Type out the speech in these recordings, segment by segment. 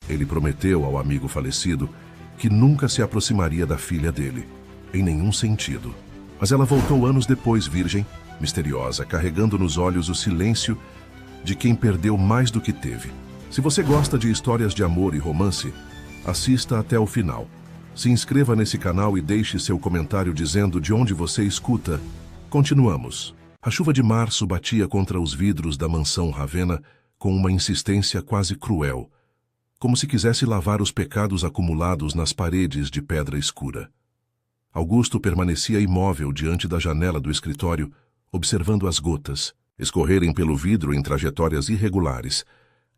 Ele prometeu ao amigo falecido que nunca se aproximaria da filha dele, em nenhum sentido. Mas ela voltou anos depois virgem, misteriosa, carregando nos olhos o silêncio de quem perdeu mais do que teve. Se você gosta de histórias de amor e romance, assista até o final. Se inscreva nesse canal e deixe seu comentário dizendo de onde você escuta. Continuamos. A chuva de março batia contra os vidros da mansão Ravenna com uma insistência quase cruel, como se quisesse lavar os pecados acumulados nas paredes de pedra escura. Augusto permanecia imóvel diante da janela do escritório, observando as gotas escorrerem pelo vidro em trajetórias irregulares,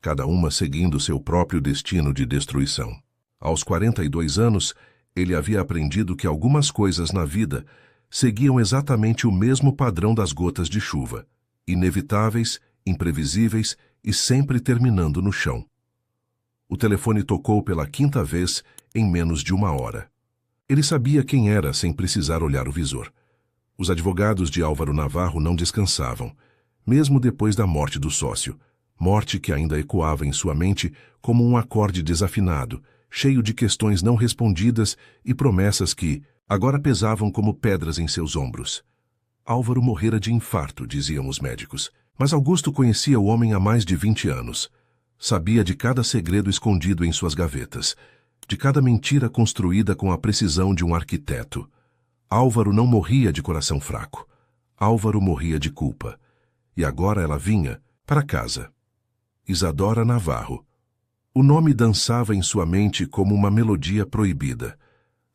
cada uma seguindo seu próprio destino de destruição. Aos 42 anos, ele havia aprendido que algumas coisas na vida seguiam exatamente o mesmo padrão das gotas de chuva, inevitáveis, imprevisíveis e sempre terminando no chão. O telefone tocou pela 5ª vez em menos de 1 hora. Ele sabia quem era sem precisar olhar o visor. Os advogados de Álvaro Navarro não descansavam, mesmo depois da morte do sócio, morte que ainda ecoava em sua mente como um acorde desafinado, cheio de questões não respondidas e promessas que agora pesavam como pedras em seus ombros. Álvaro morrera de infarto, diziam os médicos, mas Augusto conhecia o homem há mais de 20 anos. Sabia de cada segredo escondido em suas gavetas, de cada mentira construída com a precisão de um arquiteto. Álvaro não morria de coração fraco. Álvaro morria de culpa. E agora ela vinha para casa. Isadora Navarro. O nome dançava em sua mente como uma melodia proibida.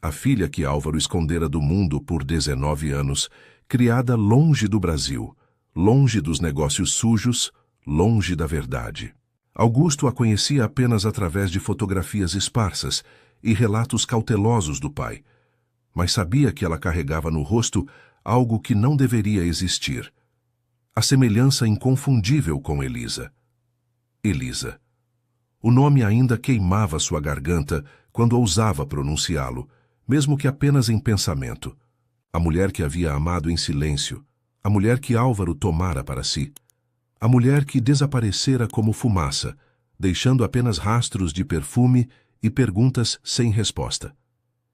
A filha que Álvaro escondera do mundo por 19 anos, criada longe do Brasil, longe dos negócios sujos, longe da verdade. Augusto a conhecia apenas através de fotografias esparsas e relatos cautelosos do pai, mas sabia que ela carregava no rosto algo que não deveria existir. A semelhança inconfundível com Elisa. Elisa. O nome ainda queimava sua garganta quando ousava pronunciá-lo, mesmo que apenas em pensamento. A mulher que havia amado em silêncio, a mulher que Álvaro tomara para si, a mulher que desaparecera como fumaça, deixando apenas rastros de perfume e perguntas sem resposta.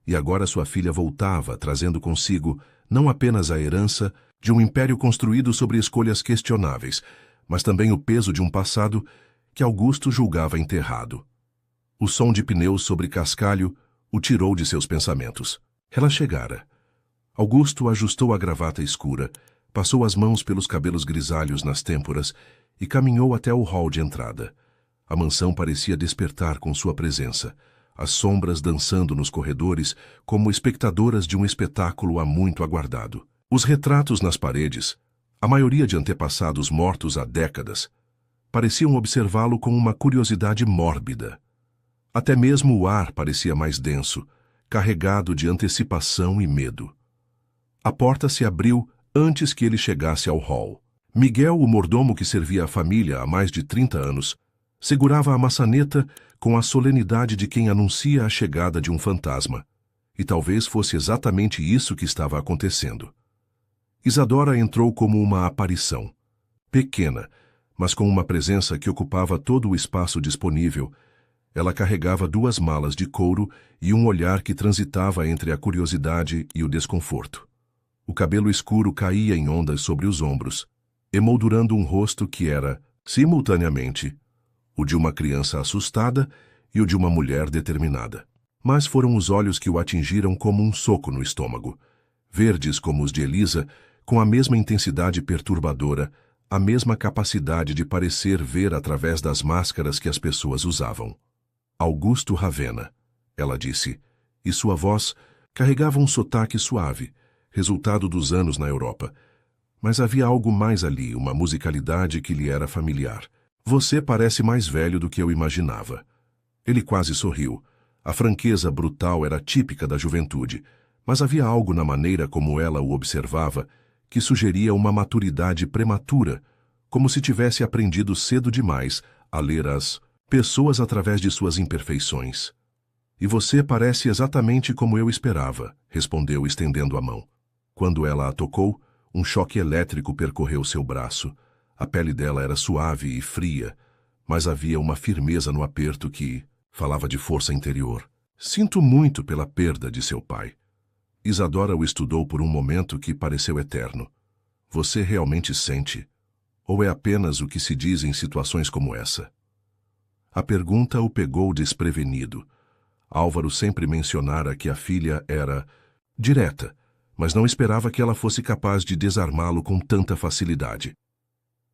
E agora sua filha voltava, trazendo consigo não apenas a herança de um império construído sobre escolhas questionáveis, mas também o peso de um passado que Augusto julgava enterrado. O som de pneus sobre cascalho o tirou de seus pensamentos. Ela chegara. Augusto ajustou a gravata escura, passou as mãos pelos cabelos grisalhos nas têmporas e caminhou até o hall de entrada. A mansão parecia despertar com sua presença, as sombras dançando nos corredores como espectadoras de um espetáculo há muito aguardado. Os retratos nas paredes, a maioria de antepassados mortos há décadas, pareciam observá-lo com uma curiosidade mórbida. Até mesmo o ar parecia mais denso, carregado de antecipação e medo. A porta se abriu antes que ele chegasse ao hall. Miguel, o mordomo que servia a família há mais de 30 anos, segurava a maçaneta com a solenidade de quem anuncia a chegada de um fantasma. E talvez fosse exatamente isso que estava acontecendo. Isadora entrou como uma aparição. Pequena, mas com uma presença que ocupava todo o espaço disponível. Ela carregava 2 malas de couro e um olhar que transitava entre a curiosidade e o desconforto. O cabelo escuro caía em ondas sobre os ombros, emoldurando um rosto que era, simultaneamente, o de uma criança assustada e o de uma mulher determinada. Mas foram os olhos que o atingiram como um soco no estômago, verdes como os de Elisa, com a mesma intensidade perturbadora, a mesma capacidade de parecer ver através das máscaras que as pessoas usavam. Augusto Ravenna, ela disse, e sua voz carregava um sotaque suave, resultado dos anos na Europa. Mas havia algo mais ali, uma musicalidade que lhe era familiar. Você parece mais velho do que eu imaginava. Ele quase sorriu. A franqueza brutal era típica da juventude, mas havia algo na maneira como ela o observava que sugeria uma maturidade prematura, como se tivesse aprendido cedo demais a ler as pessoas através de suas imperfeições. E você parece exatamente como eu esperava, respondeu estendendo a mão. Quando ela a tocou, um choque elétrico percorreu seu braço. A pele dela era suave e fria, mas havia uma firmeza no aperto que Falava de força interior. Sinto muito pela perda de seu pai. Isadora o estudou por um momento que pareceu eterno. Você realmente sente? Ou é apenas o que se diz em situações como essa? A pergunta o pegou desprevenido. Álvaro sempre mencionara que a filha era direta, mas não esperava que ela fosse capaz de desarmá-lo com tanta facilidade.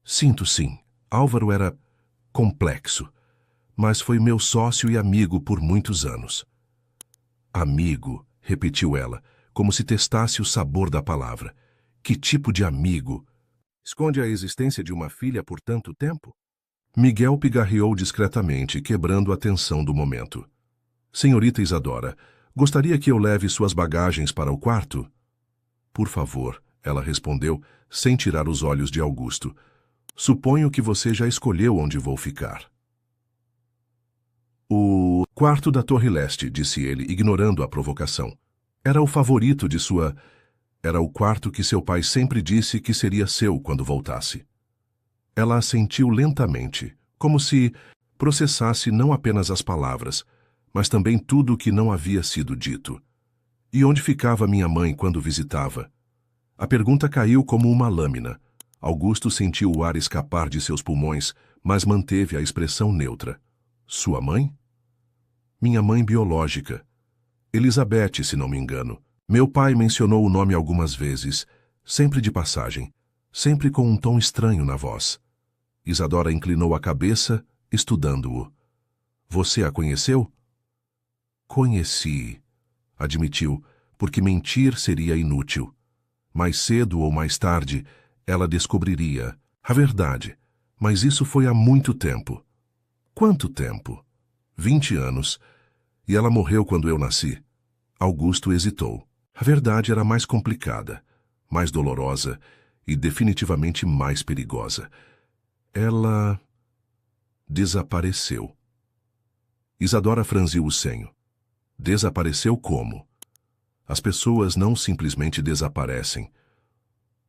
Sinto sim. Álvaro era complexo, mas foi meu sócio e amigo por muitos anos. Amigo, repetiu ela, como se testasse o sabor da palavra. Que tipo de amigo? Esconde a existência de uma filha por tanto tempo? Miguel pigarreou discretamente, quebrando a tensão do momento. Senhorita Isadora, gostaria que eu leve suas bagagens para o quarto? Por favor, ela respondeu, sem tirar os olhos de Augusto. Suponho que você já escolheu onde vou ficar. O quarto da Torre Leste, disse ele, ignorando a provocação. Era o favorito de sua... Era o quarto que seu pai sempre disse que seria seu quando voltasse. Ela assentiu lentamente, como se processasse não apenas as palavras, mas também tudo o que não havia sido dito. E onde ficava minha mãe quando visitava? A pergunta caiu como uma lâmina. Augusto sentiu o ar escapar de seus pulmões, mas manteve a expressão neutra. Sua mãe? Minha mãe biológica. Elizabeth, se não me engano. Meu pai mencionou o nome algumas vezes, sempre de passagem, sempre com um tom estranho na voz. Isadora inclinou a cabeça, estudando-o. Você a conheceu? Conheci, admitiu, porque mentir seria inútil. Mais cedo ou mais tarde, ela descobriria a verdade, mas isso foi há muito tempo. Quanto tempo? 20 anos. E ela morreu quando eu nasci. Augusto hesitou. A verdade era mais complicada, mais dolorosa e definitivamente mais perigosa. Ela desapareceu. Isadora franziu o senho. Desapareceu como? As pessoas não simplesmente desaparecem.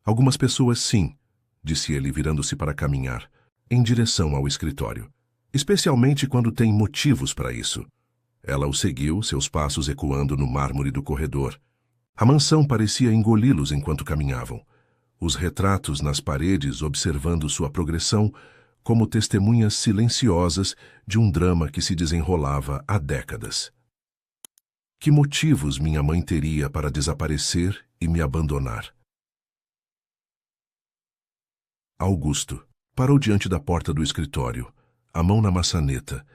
Algumas pessoas sim, disse ele virando-se para caminhar, em direção ao escritório. Especialmente quando tem motivos para isso. Ela o seguiu, seus passos ecoando no mármore do corredor. A mansão parecia engoli-los enquanto caminhavam. Os retratos nas paredes observando sua progressão como testemunhas silenciosas de um drama que se desenrolava há décadas. Que motivos minha mãe teria para desaparecer e me abandonar? Augusto parou diante da porta do escritório, a mão na maçaneta.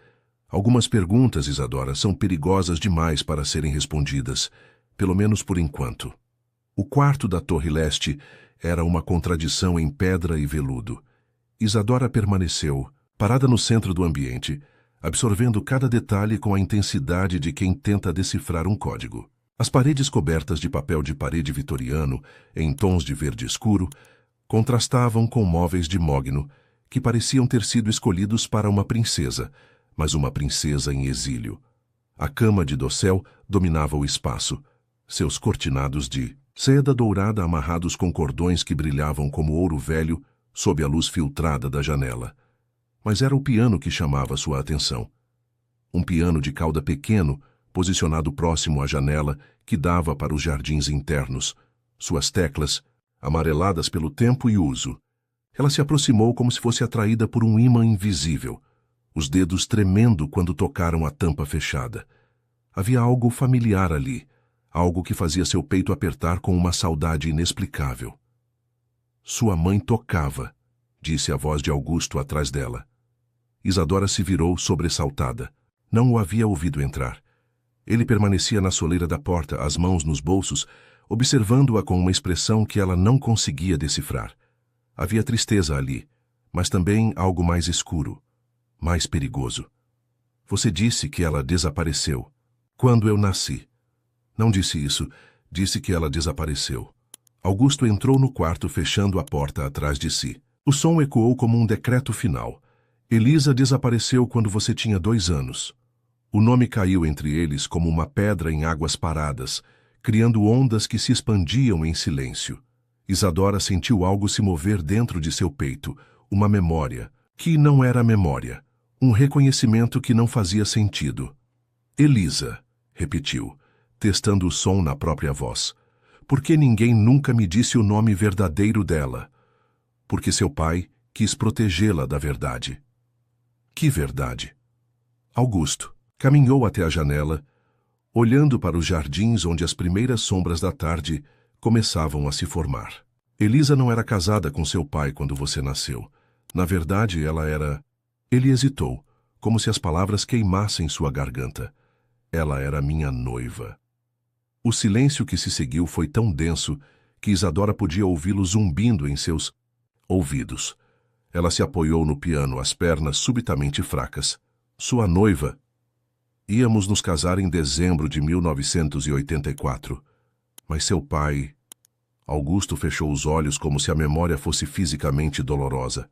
Algumas perguntas, Isadora, são perigosas demais para serem respondidas, pelo menos por enquanto. O quarto da Torre Leste era uma contradição em pedra e veludo. Isadora permaneceu, parada no centro do ambiente, absorvendo cada detalhe com a intensidade de quem tenta decifrar um código. As paredes cobertas de papel de parede vitoriano, em tons de verde escuro, contrastavam com móveis de mogno, que pareciam ter sido escolhidos para uma princesa, mas uma princesa em exílio. A cama de dossel dominava o espaço, seus cortinados de seda dourada amarrados com cordões que brilhavam como ouro velho sob a luz filtrada da janela. Mas era o piano que chamava sua atenção. Um piano de cauda pequeno, posicionado próximo à janela que dava para os jardins internos, suas teclas, amareladas pelo tempo e uso. Ela se aproximou como se fosse atraída por um ímã invisível, os dedos tremendo quando tocaram a tampa fechada. Havia algo familiar ali, algo que fazia seu peito apertar com uma saudade inexplicável. Sua mãe tocava, disse a voz de Augusto atrás dela. Isadora se virou sobressaltada. Não o havia ouvido entrar. Ele permanecia na soleira da porta, as mãos nos bolsos, observando-a com uma expressão que ela não conseguia decifrar. Havia tristeza ali, mas também algo mais escuro, mais perigoso. Você disse que ela desapareceu. Quando eu nasci. Não disse isso, disse que ela desapareceu. Augusto entrou no quarto fechando a porta atrás de si. O som ecoou como um decreto final. Elisa desapareceu quando você tinha 2 anos. O nome caiu entre eles como uma pedra em águas paradas, criando ondas que se expandiam em silêncio. Isadora sentiu algo se mover dentro de seu peito, uma memória, que não era memória, Um reconhecimento que não fazia sentido. Elisa, repetiu, testando o som na própria voz. Por que ninguém nunca me disse o nome verdadeiro dela? Porque seu pai quis protegê-la da verdade. Que verdade? Augusto caminhou até a janela, olhando para os jardins onde as primeiras sombras da tarde começavam a se formar. Elisa não era casada com seu pai quando você nasceu. Na verdade, ela era... Ele hesitou, como se as palavras queimassem sua garganta. Ela era minha noiva. O silêncio que se seguiu foi tão denso que Isadora podia ouvi-lo zumbindo em seus ouvidos. Ela se apoiou no piano, as pernas subitamente fracas. Sua noiva. Íamos nos casar em dezembro de 1984. Mas seu pai... Augusto fechou os olhos como se a memória fosse fisicamente dolorosa.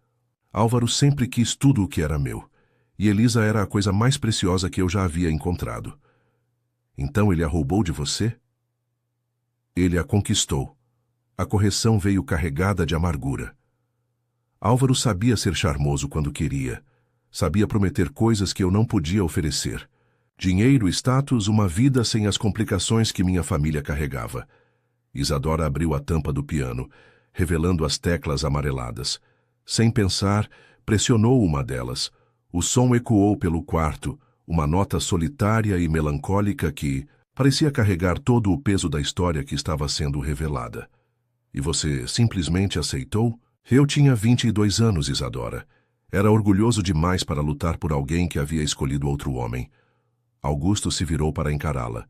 Álvaro sempre quis tudo o que era meu, e Elisa era a coisa mais preciosa que eu já havia encontrado. Então ele a roubou de você? Ele a conquistou. A correção veio carregada de amargura. Álvaro sabia ser charmoso quando queria. Sabia prometer coisas que eu não podia oferecer. Dinheiro, status, uma vida sem as complicações que minha família carregava. Isadora abriu a tampa do piano, revelando as teclas amareladas. Sem pensar, pressionou uma delas. O som ecoou pelo quarto, uma nota solitária e melancólica que parecia carregar todo o peso da história que estava sendo revelada. E você simplesmente aceitou? Eu tinha 22 anos, Isadora. Era orgulhoso demais para lutar por alguém que havia escolhido outro homem. Augusto se virou para encará-la.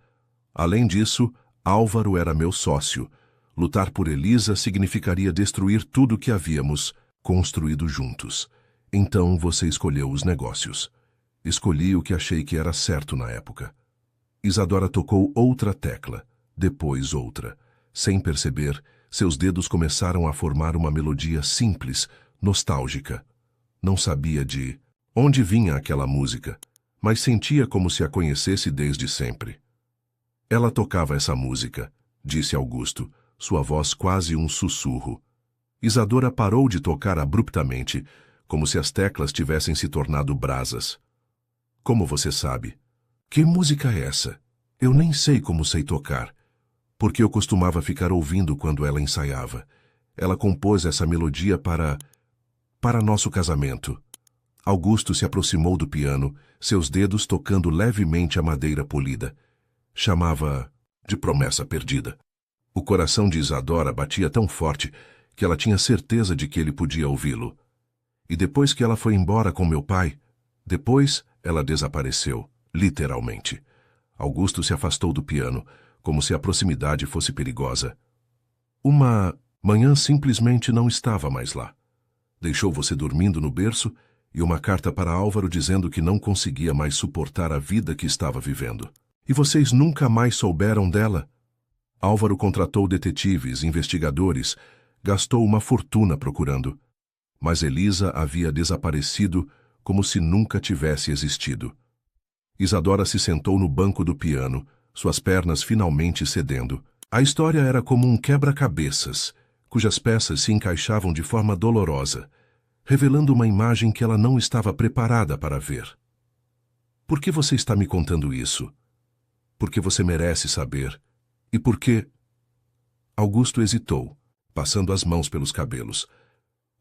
Além disso, Álvaro era meu sócio. Lutar por Elisa significaria destruir tudo que havíamos construído juntos. Então você escolheu os negócios. Escolhi o que achei que era certo na época. Isadora tocou outra tecla, depois outra. Sem perceber, seus dedos começaram a formar uma melodia simples, nostálgica. Não sabia de onde vinha aquela música, mas sentia como se a conhecesse desde sempre. Ela tocava essa música, disse Augusto, sua voz quase um sussurro. Isadora parou de tocar abruptamente, como se as teclas tivessem se tornado brasas. Como você sabe? Que música é essa? Eu nem sei como sei tocar, porque eu costumava ficar ouvindo quando ela ensaiava. Ela compôs essa melodia para nosso casamento. Augusto se aproximou do piano, seus dedos tocando levemente a madeira polida. Chamava de promessa perdida. O coração de Isadora batia tão forte que ela tinha certeza de que ele podia ouvi-lo. E depois que ela foi embora com meu pai, depois ela desapareceu, literalmente. Augusto se afastou do piano, como se a proximidade fosse perigosa. Uma manhã simplesmente não estava mais lá. Deixou você dormindo no berço e uma carta para Álvaro dizendo que não conseguia mais suportar a vida que estava vivendo. E vocês nunca mais souberam dela? Álvaro contratou detetives, investigadores, gastou uma fortuna procurando. Mas Elisa havia desaparecido como se nunca tivesse existido. Isadora se sentou no banco do piano, suas pernas finalmente cedendo. A história era como um quebra-cabeças, cujas peças se encaixavam de forma dolorosa, revelando uma imagem que ela não estava preparada para ver. Por que você está me contando isso? Porque você merece saber. E por que... Augusto hesitou, passando as mãos pelos cabelos.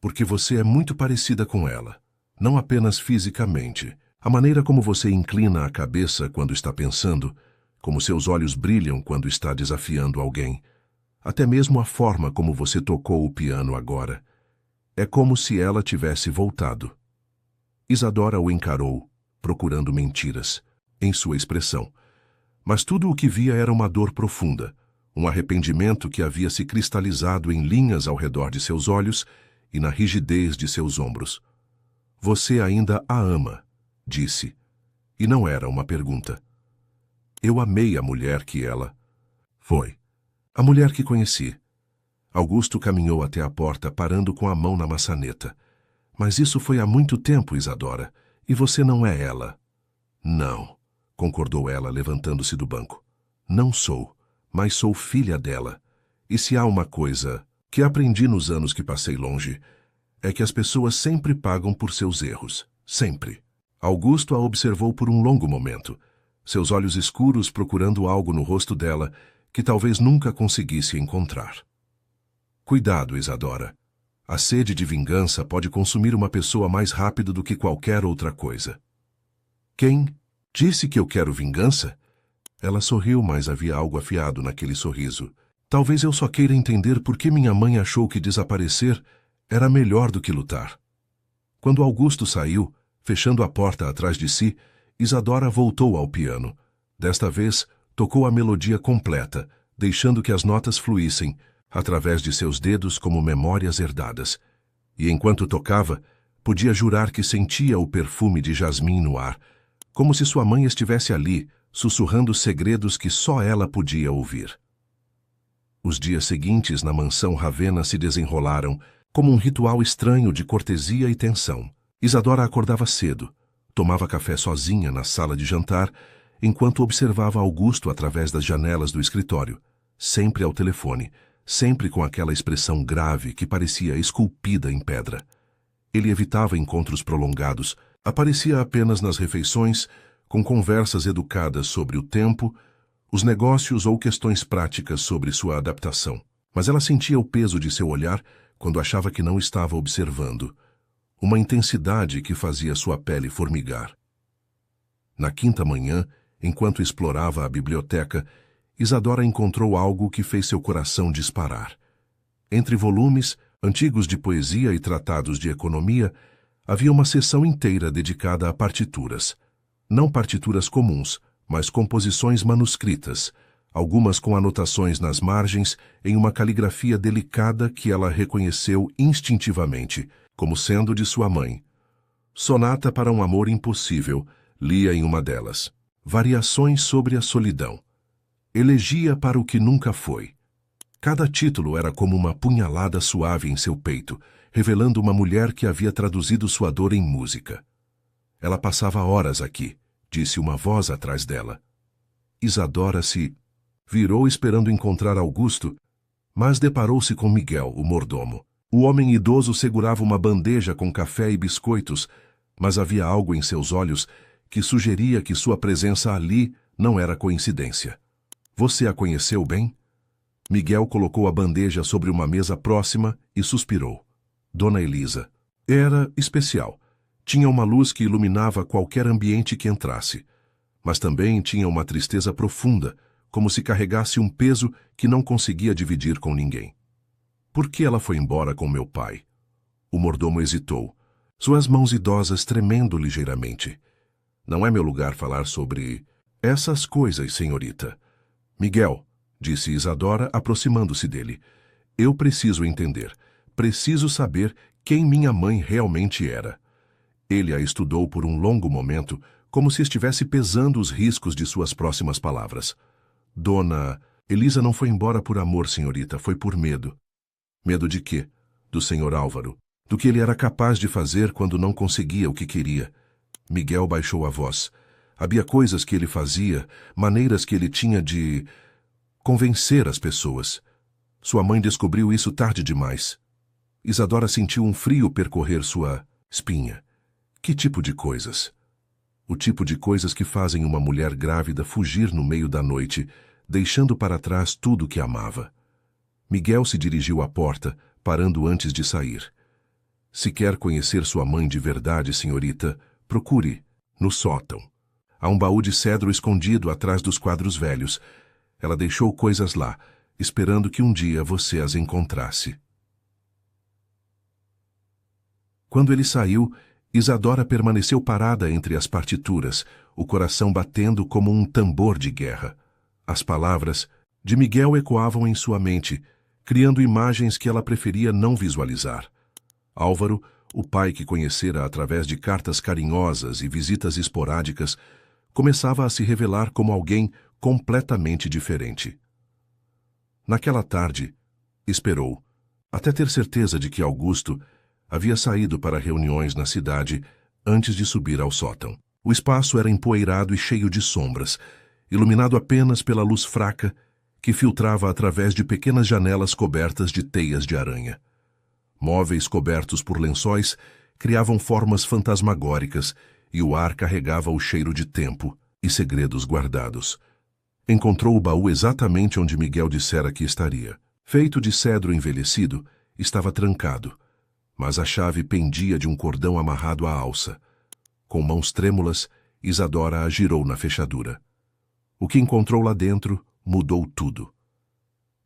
Porque você é muito parecida com ela. Não apenas fisicamente. A maneira como você inclina a cabeça quando está pensando, como seus olhos brilham quando está desafiando alguém. Até mesmo a forma como você tocou o piano agora. É como se ela tivesse voltado. Isadora o encarou, procurando mentiras, em sua expressão. Mas tudo o que via era uma dor profunda, um arrependimento que havia se cristalizado em linhas ao redor de seus olhos e na rigidez de seus ombros. Você ainda a ama, disse, e não era uma pergunta. Eu amei a mulher que ela foi. A mulher que conheci. Augusto caminhou até a porta, parando com a mão na maçaneta. Mas isso foi há muito tempo, Isadora, e você não é ela. Não, concordou ela, levantando-se do banco. Não sou, mas sou filha dela. E se há uma coisa que aprendi nos anos que passei longe, é que as pessoas sempre pagam por seus erros. Sempre. Augusto a observou por um longo momento, seus olhos escuros procurando algo no rosto dela que talvez nunca conseguisse encontrar. Cuidado, Isadora. A sede de vingança pode consumir uma pessoa mais rápido do que qualquer outra coisa. Quem disse que eu quero vingança? Ela sorriu, mas havia algo afiado naquele sorriso. Talvez eu só queira entender por que minha mãe achou que desaparecer era melhor do que lutar. Quando Augusto saiu, fechando a porta atrás de si, Isadora voltou ao piano. Desta vez, tocou a melodia completa, deixando que as notas fluíssem através de seus dedos como memórias herdadas. E enquanto tocava, podia jurar que sentia o perfume de jasmim no ar, como se sua mãe estivesse ali, sussurrando segredos que só ela podia ouvir. Os dias seguintes na mansão Ravenna se desenrolaram como um ritual estranho de cortesia e tensão. Isadora acordava cedo, tomava café sozinha na sala de jantar, enquanto observava Augusto através das janelas do escritório, sempre ao telefone, sempre com aquela expressão grave que parecia esculpida em pedra. Ele evitava encontros prolongados, aparecia apenas nas refeições, com conversas educadas sobre o tempo, os negócios ou questões práticas sobre sua adaptação. Mas ela sentia o peso de seu olhar quando achava que não estava observando, uma intensidade que fazia sua pele formigar. Na quinta manhã, enquanto explorava a biblioteca, Isadora encontrou algo que fez seu coração disparar. Entre volumes, antigos de poesia e tratados de economia, havia uma seção inteira dedicada a partituras. Não partituras comuns, mas composições manuscritas, algumas com anotações nas margens em uma caligrafia delicada que ela reconheceu instintivamente, como sendo de sua mãe. Sonata para um amor impossível, lia em uma delas. Variações sobre a solidão. Elegia para o que nunca foi. Cada título era como uma punhalada suave em seu peito, revelando uma mulher que havia traduzido sua dor em música. Ela passava horas aqui, disse uma voz atrás dela. Isadora se virou esperando encontrar Augusto, mas deparou-se com Miguel, o mordomo. O homem idoso segurava uma bandeja com café e biscoitos, mas havia algo em seus olhos que sugeria que sua presença ali não era coincidência. Você a conheceu bem? Miguel colocou a bandeja sobre uma mesa próxima e suspirou. Dona Elisa. Era especial. Tinha uma luz que iluminava qualquer ambiente que entrasse. Mas também tinha uma tristeza profunda, como se carregasse um peso que não conseguia dividir com ninguém. Por que ela foi embora com meu pai? O mordomo hesitou, suas mãos idosas tremendo ligeiramente. Não é meu lugar falar sobre essas coisas, senhorita. Miguel, disse Isadora, aproximando-se dele. Eu preciso entender. Preciso saber quem minha mãe realmente era. Ele a estudou por um longo momento, como se estivesse pesando os riscos de suas próximas palavras. Dona Elisa não foi embora por amor, senhorita, foi por medo. Medo de quê? Do senhor Álvaro. Do que ele era capaz de fazer quando não conseguia o que queria. Miguel baixou a voz. Havia coisas que ele fazia, maneiras que ele tinha de convencer as pessoas. Sua mãe descobriu isso tarde demais. Isadora sentiu um frio percorrer sua espinha. Que tipo de coisas? O tipo de coisas que fazem uma mulher grávida fugir no meio da noite, deixando para trás tudo que amava. Miguel se dirigiu à porta, parando antes de sair. Se quer conhecer sua mãe de verdade, senhorita, procure no sótão. Há um baú de cedro escondido atrás dos quadros velhos. Ela deixou coisas lá, esperando que um dia você as encontrasse. Quando ele saiu, Isadora permaneceu parada entre as partituras, o coração batendo como um tambor de guerra. As palavras de Miguel ecoavam em sua mente, criando imagens que ela preferia não visualizar. Álvaro, o pai que conhecera através de cartas carinhosas e visitas esporádicas, começava a se revelar como alguém completamente diferente. Naquela tarde, esperou, até ter certeza de que Augusto havia saído para reuniões na cidade antes de subir ao sótão. O espaço era empoeirado e cheio de sombras, iluminado apenas pela luz fraca que filtrava através de pequenas janelas cobertas de teias de aranha. Móveis cobertos por lençóis criavam formas fantasmagóricas, e o ar carregava o cheiro de tempo e segredos guardados. Encontrou o baú exatamente onde Miguel dissera que estaria. Feito de cedro envelhecido, estava trancado, mas a chave pendia de um cordão amarrado à alça. Com mãos trêmulas, Isadora a girou na fechadura. O que encontrou lá dentro mudou tudo.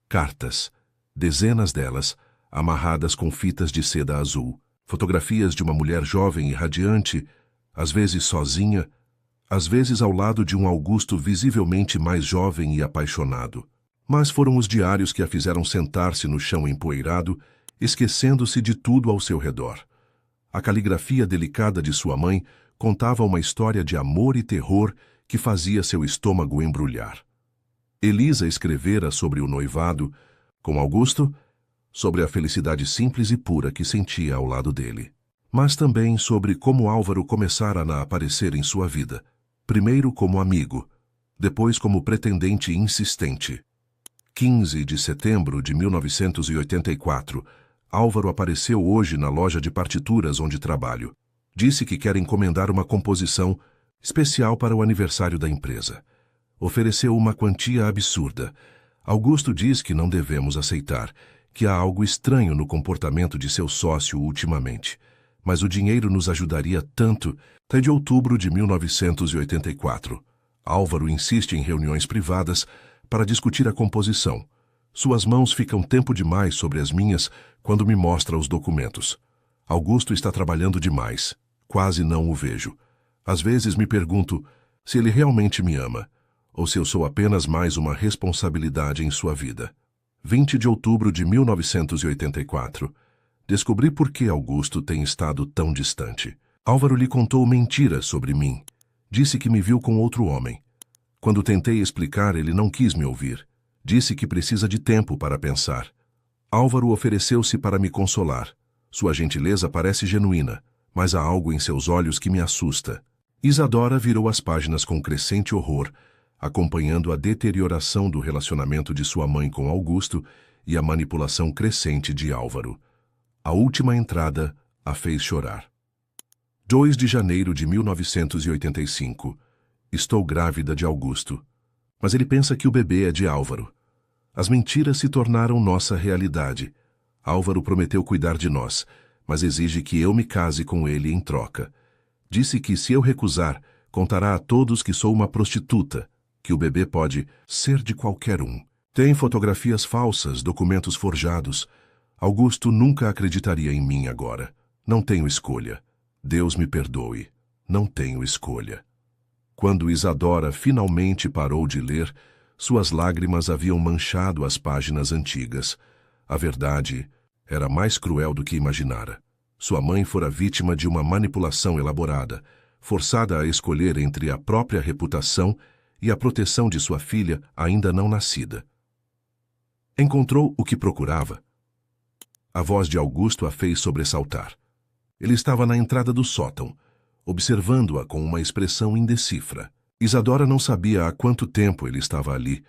Cartas, dezenas delas, amarradas com fitas de seda azul, fotografias de uma mulher jovem e radiante, às vezes sozinha, às vezes ao lado de um Augusto visivelmente mais jovem e apaixonado. Mas foram os diários que a fizeram sentar-se no chão empoeirado, esquecendo-se de tudo ao seu redor. A caligrafia delicada de sua mãe contava uma história de amor e terror que fazia seu estômago embrulhar. Elisa escrevera sobre o noivado, com Augusto, sobre a felicidade simples e pura que sentia ao lado dele. Mas também sobre como Álvaro começara a aparecer em sua vida, primeiro como amigo, depois como pretendente insistente. 15 de setembro de 1984, Álvaro apareceu hoje na loja de partituras onde trabalho. Disse que quer encomendar uma composição especial para o aniversário da empresa. Ofereceu uma quantia absurda. Augusto diz que não devemos aceitar, que há algo estranho no comportamento de seu sócio ultimamente. Mas o dinheiro nos ajudaria tanto. Até de outubro de 1984. Álvaro insiste em reuniões privadas para discutir a composição. Suas mãos ficam tempo demais sobre as minhas quando me mostra os documentos. Augusto está trabalhando demais. Quase não o vejo. Às vezes me pergunto se ele realmente me ama, ou se eu sou apenas mais uma responsabilidade em sua vida. 20 de outubro de 1984. Descobri por que Augusto tem estado tão distante. Álvaro lhe contou mentiras sobre mim. Disse que me viu com outro homem. Quando tentei explicar, ele não quis me ouvir. Disse que precisa de tempo para pensar. Álvaro ofereceu-se para me consolar. Sua gentileza parece genuína, mas há algo em seus olhos que me assusta. Isadora virou as páginas com crescente horror, acompanhando a deterioração do relacionamento de sua mãe com Augusto e a manipulação crescente de Álvaro. A última entrada a fez chorar. 2 de janeiro de 1985. Estou grávida de Augusto. Mas ele pensa que o bebê é de Álvaro. As mentiras se tornaram nossa realidade. Álvaro prometeu cuidar de nós, mas exige que eu me case com ele em troca. Disse que, se eu recusar, contará a todos que sou uma prostituta, que o bebê pode ser de qualquer um. Tem fotografias falsas, documentos forjados. Augusto nunca acreditaria em mim agora. Não tenho escolha. Deus me perdoe. Não tenho escolha. Quando Isadora finalmente parou de ler, suas lágrimas haviam manchado as páginas antigas. A verdade era mais cruel do que imaginara. Sua mãe fora vítima de uma manipulação elaborada, forçada a escolher entre a própria reputação e a proteção de sua filha ainda não nascida. Encontrou o que procurava. A voz de Augusto a fez sobressaltar. Ele estava na entrada do sótão, observando-a com uma expressão indecifra. Isadora não sabia há quanto tempo ele estava ali,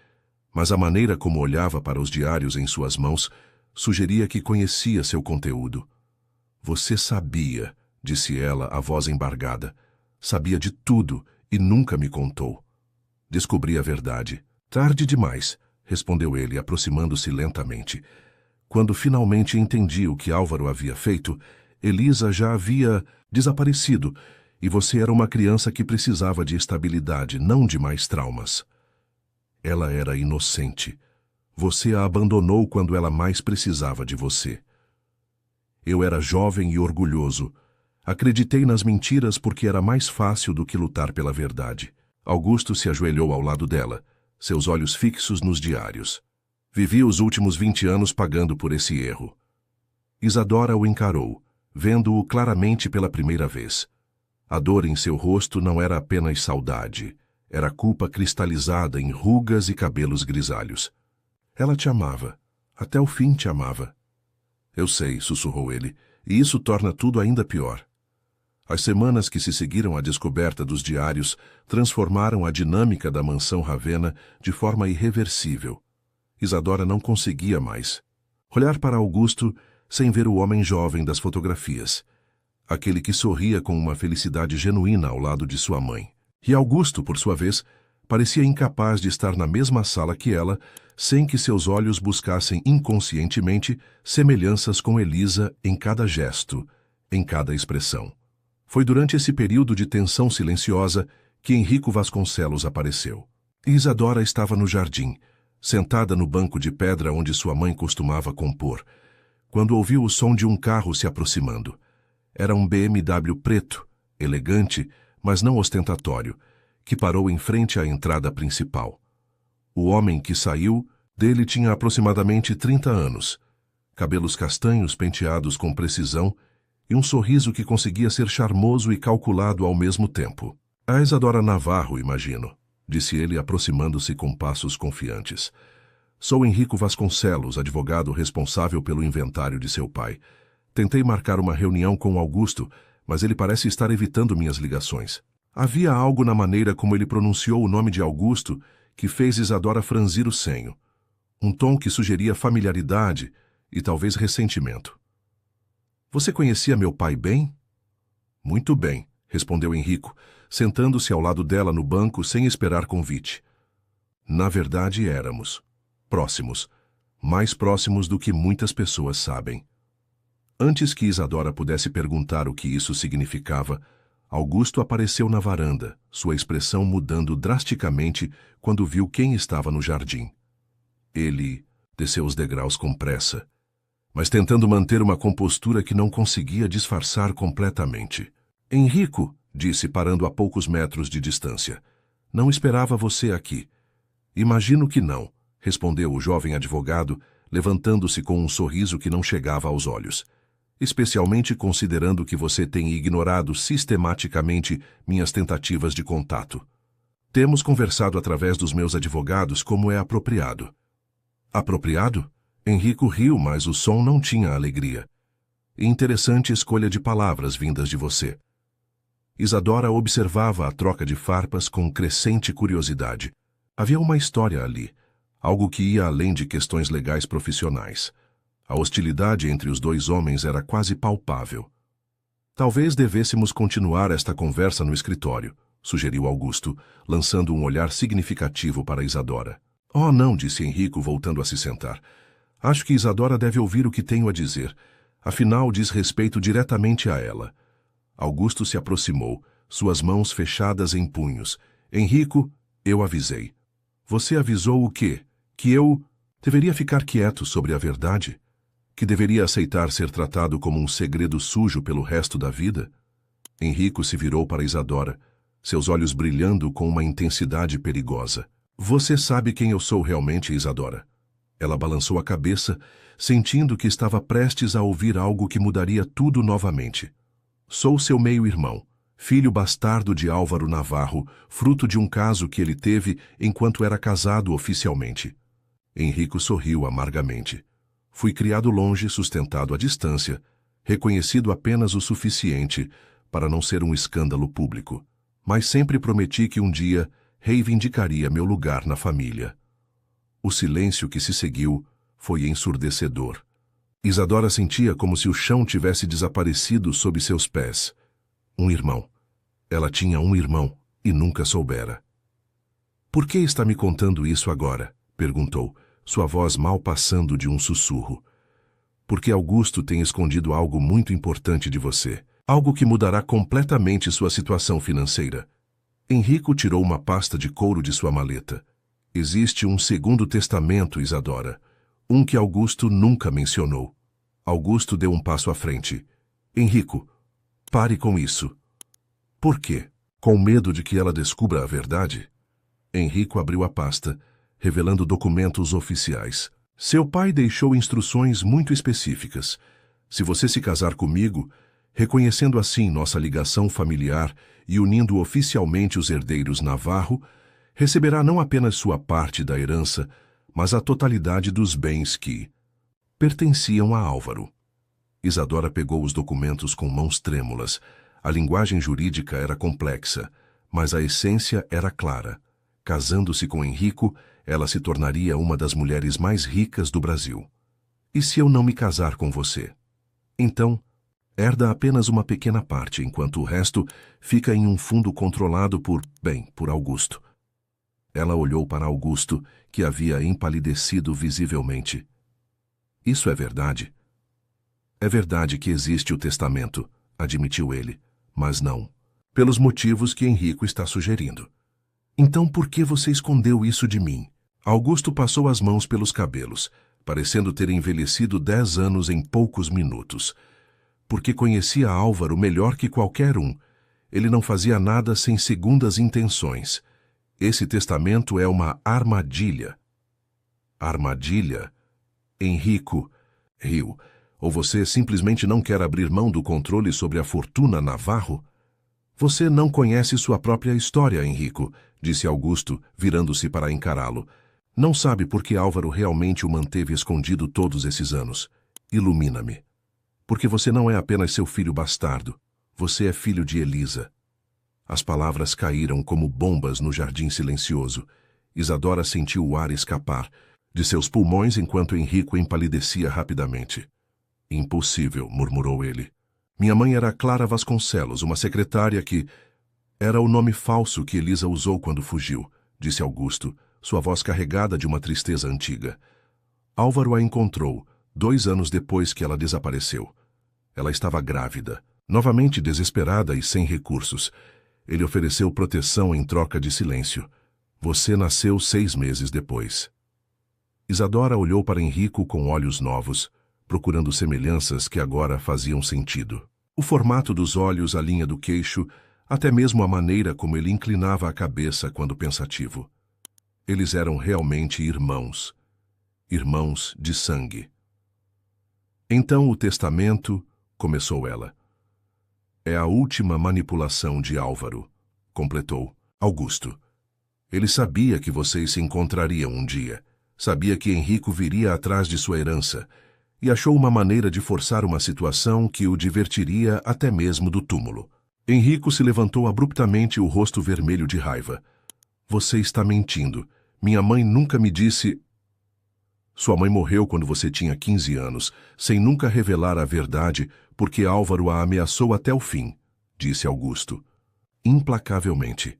mas a maneira como olhava para os diários em suas mãos sugeria que conhecia seu conteúdo. Você sabia, disse ela, a voz embargada. Sabia de tudo e nunca me contou. Descobri a verdade. Tarde demais, respondeu ele, aproximando-se lentamente. Quando finalmente entendi o que Álvaro havia feito, Elisa já havia desaparecido e você era uma criança que precisava de estabilidade, não de mais traumas. Ela era inocente. Você a abandonou quando ela mais precisava de você. Eu era jovem e orgulhoso. Acreditei nas mentiras porque era mais fácil do que lutar pela verdade. Augusto se ajoelhou ao lado dela, seus olhos fixos nos diários. Vivi os últimos 20 anos pagando por esse erro. Isadora o encarou, vendo-o claramente pela primeira vez. A dor em seu rosto não era apenas saudade, era culpa cristalizada em rugas e cabelos grisalhos. Ela te amava, até o fim te amava. Eu sei, sussurrou ele, e isso torna tudo ainda pior. As semanas que se seguiram à descoberta dos diários transformaram a dinâmica da mansão Ravenna de forma irreversível. Isadora não conseguia mais olhar para Augusto sem ver o homem jovem das fotografias. aquele que sorria com uma felicidade genuína ao lado de sua mãe. E Augusto, por sua vez, parecia incapaz de estar na mesma sala que ela, sem que seus olhos buscassem inconscientemente semelhanças com Elisa em cada gesto, em cada expressão. Foi durante esse período de tensão silenciosa que Henrico Vasconcelos apareceu. Isadora estava no jardim, sentada no banco de pedra onde sua mãe costumava compor, quando ouviu o som de um carro se aproximando. Era um BMW preto, elegante, mas não ostentatório, que parou em frente à entrada principal. O homem que saiu dele tinha aproximadamente 30 anos, cabelos castanhos penteados com precisão e um sorriso que conseguia ser charmoso e calculado ao mesmo tempo. A Isadora Navarro, imagino, disse ele aproximando-se com passos confiantes. Sou Henrico Vasconcelos, advogado responsável pelo inventário de seu pai. Tentei marcar uma reunião com Augusto, mas ele parece estar evitando minhas ligações. Havia algo na maneira como ele pronunciou o nome de Augusto que fez Isadora franzir o senho. Um tom que sugeria familiaridade e talvez ressentimento. Você conhecia meu pai bem? Muito bem, respondeu Henrico, sentando-se ao lado dela no banco sem esperar convite. Na verdade, éramos próximos, mais próximos do que muitas pessoas sabem. Antes que Isadora pudesse perguntar o que isso significava, Augusto apareceu na varanda, sua expressão mudando drasticamente quando viu quem estava no jardim. Ele desceu os degraus com pressa, mas tentando manter uma compostura que não conseguia disfarçar completamente. Henrico, disse parando a poucos metros de distância, não esperava você aqui. Imagino que não, respondeu o jovem advogado, levantando-se com um sorriso que não chegava aos olhos. Especialmente considerando que você tem ignorado sistematicamente minhas tentativas de contato. Temos conversado através dos meus advogados como é apropriado. Apropriado? Henrico riu, mas o som não tinha alegria. Interessante escolha de palavras vindas de você. Isadora observava a troca de farpas com crescente curiosidade. Havia uma história ali, algo que ia além de questões legais profissionais. A hostilidade entre os dois homens era quase palpável. Talvez devêssemos continuar esta conversa no escritório, sugeriu Augusto, lançando um olhar significativo para Isadora. Oh, não, disse Henrico, voltando a se sentar. Acho que Isadora deve ouvir o que tenho a dizer. Afinal, diz respeito diretamente a ela. Augusto se aproximou, suas mãos fechadas em punhos. Henrico, eu avisei. Você avisou o quê? Que eu deveria ficar quieto sobre a verdade? Que deveria aceitar ser tratado como um segredo sujo pelo resto da vida? Henrico se virou para Isadora, seus olhos brilhando com uma intensidade perigosa. Você sabe quem eu sou realmente, Isadora? Ela balançou a cabeça, sentindo que estava prestes a ouvir algo que mudaria tudo novamente. Sou seu meio-irmão, filho bastardo de Álvaro Navarro, fruto de um caso que ele teve enquanto era casado oficialmente. Henrico sorriu amargamente. Fui criado longe, sustentado à distância, reconhecido apenas o suficiente para não ser um escândalo público, mas sempre prometi que um dia reivindicaria meu lugar na família. O silêncio que se seguiu foi ensurdecedor. Isadora sentia como se o chão tivesse desaparecido sob seus pés. Um irmão. Ela tinha um irmão e nunca soubera. Por que está me contando isso agora? Perguntou, sua voz mal passando de um sussurro. Porque Augusto tem escondido algo muito importante de você. Algo que mudará completamente sua situação financeira. Henrico tirou uma pasta de couro de sua maleta. Existe um segundo testamento, Isadora. Um que Augusto nunca mencionou. Augusto deu um passo à frente. Henrico, pare com isso. Por quê? Com medo de que ela descubra a verdade? Henrico abriu a pasta, revelando documentos oficiais. Seu pai deixou instruções muito específicas. Se você se casar comigo, reconhecendo assim nossa ligação familiar e unindo oficialmente os herdeiros Navarro, receberá não apenas sua parte da herança, mas a totalidade dos bens que pertenciam a Álvaro. Isadora pegou os documentos com mãos trêmulas. A linguagem jurídica era complexa, mas a essência era clara. Casando-se com Henrico, ela se tornaria uma das mulheres mais ricas do Brasil. E se eu não me casar com você? Então, Herda apenas uma pequena parte, enquanto o resto fica em um fundo controlado por Augusto. Ela olhou para Augusto, que havia empalidecido visivelmente. Isso é verdade? É verdade que existe o testamento, admitiu ele, mas não pelos motivos que Henrico está sugerindo. Então por que você escondeu isso de mim? Augusto passou as mãos pelos cabelos, parecendo ter envelhecido 10 anos em poucos minutos. Porque conhecia Álvaro melhor que qualquer um. Ele não fazia nada sem segundas intenções. Esse testamento é uma armadilha. Armadilha? Henrico riu. Ou você simplesmente não quer abrir mão do controle sobre a fortuna Navarro? Você não conhece sua própria história, Henrico, disse Augusto, virando-se para encará-lo. Não sabe por que Álvaro realmente o manteve escondido todos esses anos. Ilumina-me. Porque você não é apenas seu filho bastardo. Você é filho de Elisa. As palavras caíram como bombas no jardim silencioso. Isadora sentiu o ar escapar de seus pulmões enquanto Henrico empalidecia rapidamente. Impossível, murmurou ele. Minha mãe era Clara Vasconcelos, uma secretária que... Era o nome falso que Elisa usou quando fugiu, disse Augusto, sua voz carregada de uma tristeza antiga. Álvaro a encontrou, 2 anos depois que ela desapareceu. Ela estava grávida, novamente desesperada e sem recursos. Ele ofereceu proteção em troca de silêncio. Você nasceu 6 meses depois. Isadora olhou para Henrico com olhos novos, procurando semelhanças que agora faziam sentido. O formato dos olhos, a linha do queixo, até mesmo a maneira como ele inclinava a cabeça quando pensativo. Eles eram realmente irmãos. Irmãos de sangue. Então o testamento, começou ela. É a última manipulação de Álvaro, completou Augusto. Ele sabia que vocês se encontrariam um dia. Sabia que Henrico viria atrás de sua herança e achou uma maneira de forçar uma situação que o divertiria até mesmo do túmulo. Henrico se levantou abruptamente, o rosto vermelho de raiva. Você está mentindo. Minha mãe nunca me disse... Sua mãe morreu quando você tinha 15 anos, sem nunca revelar a verdade, porque Álvaro a ameaçou até o fim, disse Augusto. Implacavelmente.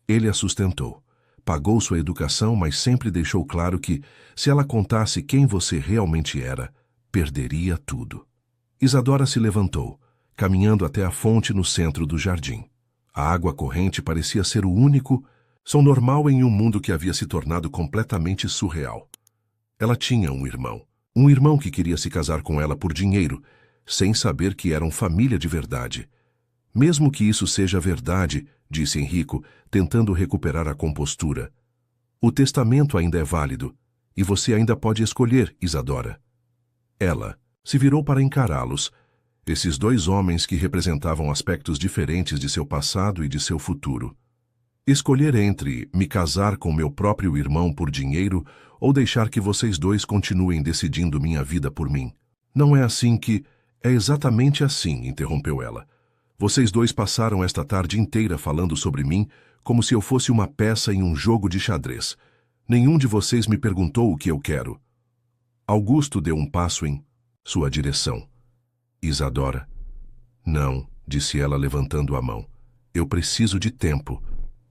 Ele a sustentou. Pagou sua educação, mas sempre deixou claro que, se ela contasse quem você realmente era, perderia tudo. Isadora se levantou, caminhando até a fonte no centro do jardim. A água corrente parecia ser o único som normal em um mundo que havia se tornado completamente surreal. Ela tinha um irmão que queria se casar com ela por dinheiro, sem saber que eram família de verdade. Mesmo que isso seja verdade, disse Henrico, tentando recuperar a compostura. O testamento ainda é válido, e você ainda pode escolher, Isadora. Ela se virou para encará-los, esses 2 homens que representavam aspectos diferentes de seu passado e de seu futuro. Escolher entre me casar com meu próprio irmão por dinheiro ou deixar que vocês 2 continuem decidindo minha vida por mim. Não é assim que... É exatamente assim, interrompeu ela. Vocês 2 passaram esta tarde inteira falando sobre mim como se eu fosse uma peça em um jogo de xadrez. Nenhum de vocês me perguntou o que eu quero. Augusto deu um passo em sua direção. Isadora. Não, disse ela levantando a mão. Eu preciso de tempo.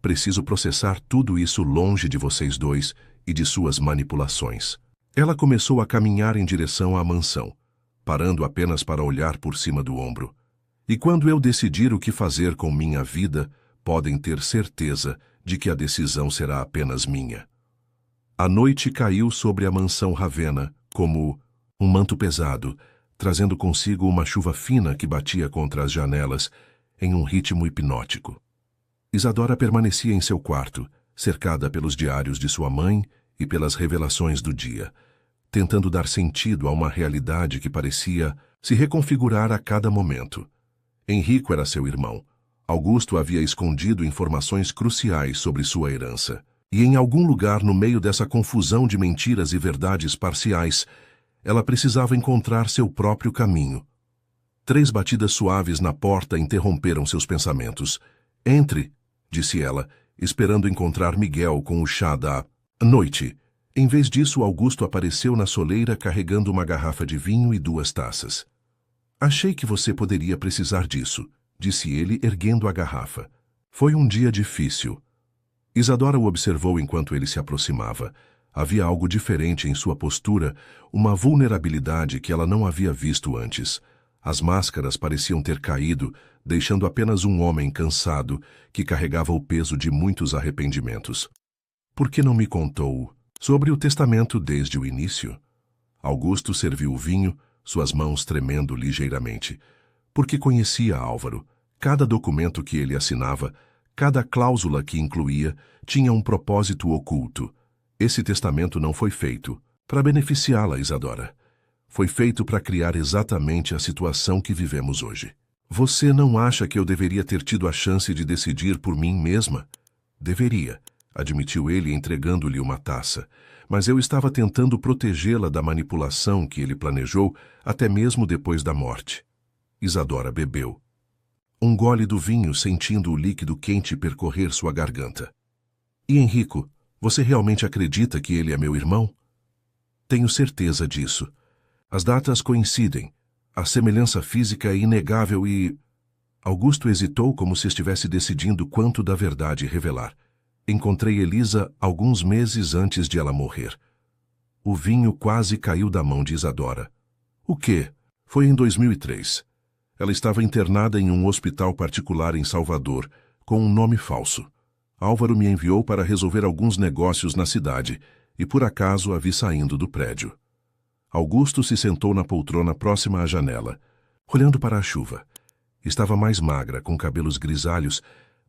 Preciso processar tudo isso longe de vocês 2 e de suas manipulações. Ela começou a caminhar em direção à mansão, parando apenas para olhar por cima do ombro. E quando eu decidir o que fazer com minha vida, podem ter certeza de que a decisão será apenas minha. A noite caiu sobre a mansão Ravenna como um manto pesado, trazendo consigo uma chuva fina que batia contra as janelas em um ritmo hipnótico. Isadora permanecia em seu quarto, cercada pelos diários de sua mãe e pelas revelações do dia, tentando dar sentido a uma realidade que parecia se reconfigurar a cada momento. Henrico era seu irmão. Augusto havia escondido informações cruciais sobre sua herança. E em algum lugar no meio dessa confusão de mentiras e verdades parciais, ela precisava encontrar seu próprio caminho. 3 batidas suaves na porta interromperam seus pensamentos. Entre, disse ela, esperando encontrar Miguel com o chá da noite. Em vez disso, Augusto apareceu na soleira carregando uma garrafa de vinho e 2 taças. Achei que você poderia precisar disso, disse ele, erguendo a garrafa. Foi um dia difícil. Isadora o observou enquanto ele se aproximava. Havia algo diferente em sua postura, uma vulnerabilidade que ela não havia visto antes. As máscaras pareciam ter caído, deixando apenas um homem cansado que carregava o peso de muitos arrependimentos. Por que não me contou sobre o testamento desde o início? Augusto serviu o vinho, suas mãos tremendo ligeiramente. Porque conhecia Álvaro. Cada documento que ele assinava, cada cláusula que incluía, tinha um propósito oculto. Esse testamento não foi feito para beneficiá-la, Isadora. Foi feito para criar exatamente a situação que vivemos hoje. Você não acha que eu deveria ter tido a chance de decidir por mim mesma? Deveria, admitiu ele, entregando-lhe uma taça. Mas eu estava tentando protegê-la da manipulação que ele planejou até mesmo depois da morte. Isadora bebeu. Um gole do vinho, sentindo o líquido quente percorrer sua garganta. E Henrico, você realmente acredita que ele é meu irmão? Tenho certeza disso. As datas coincidem. A semelhança física é inegável e... Augusto hesitou como se estivesse decidindo quanto da verdade revelar. Encontrei Elisa alguns meses antes de ela morrer. O vinho quase caiu da mão de Isadora. O quê? Foi em 2003. Ela estava internada em um hospital particular em Salvador, com um nome falso. Álvaro me enviou para resolver alguns negócios na cidade, e por acaso a vi saindo do prédio. Augusto se sentou na poltrona próxima à janela, olhando para a chuva. Estava mais magra, com cabelos grisalhos,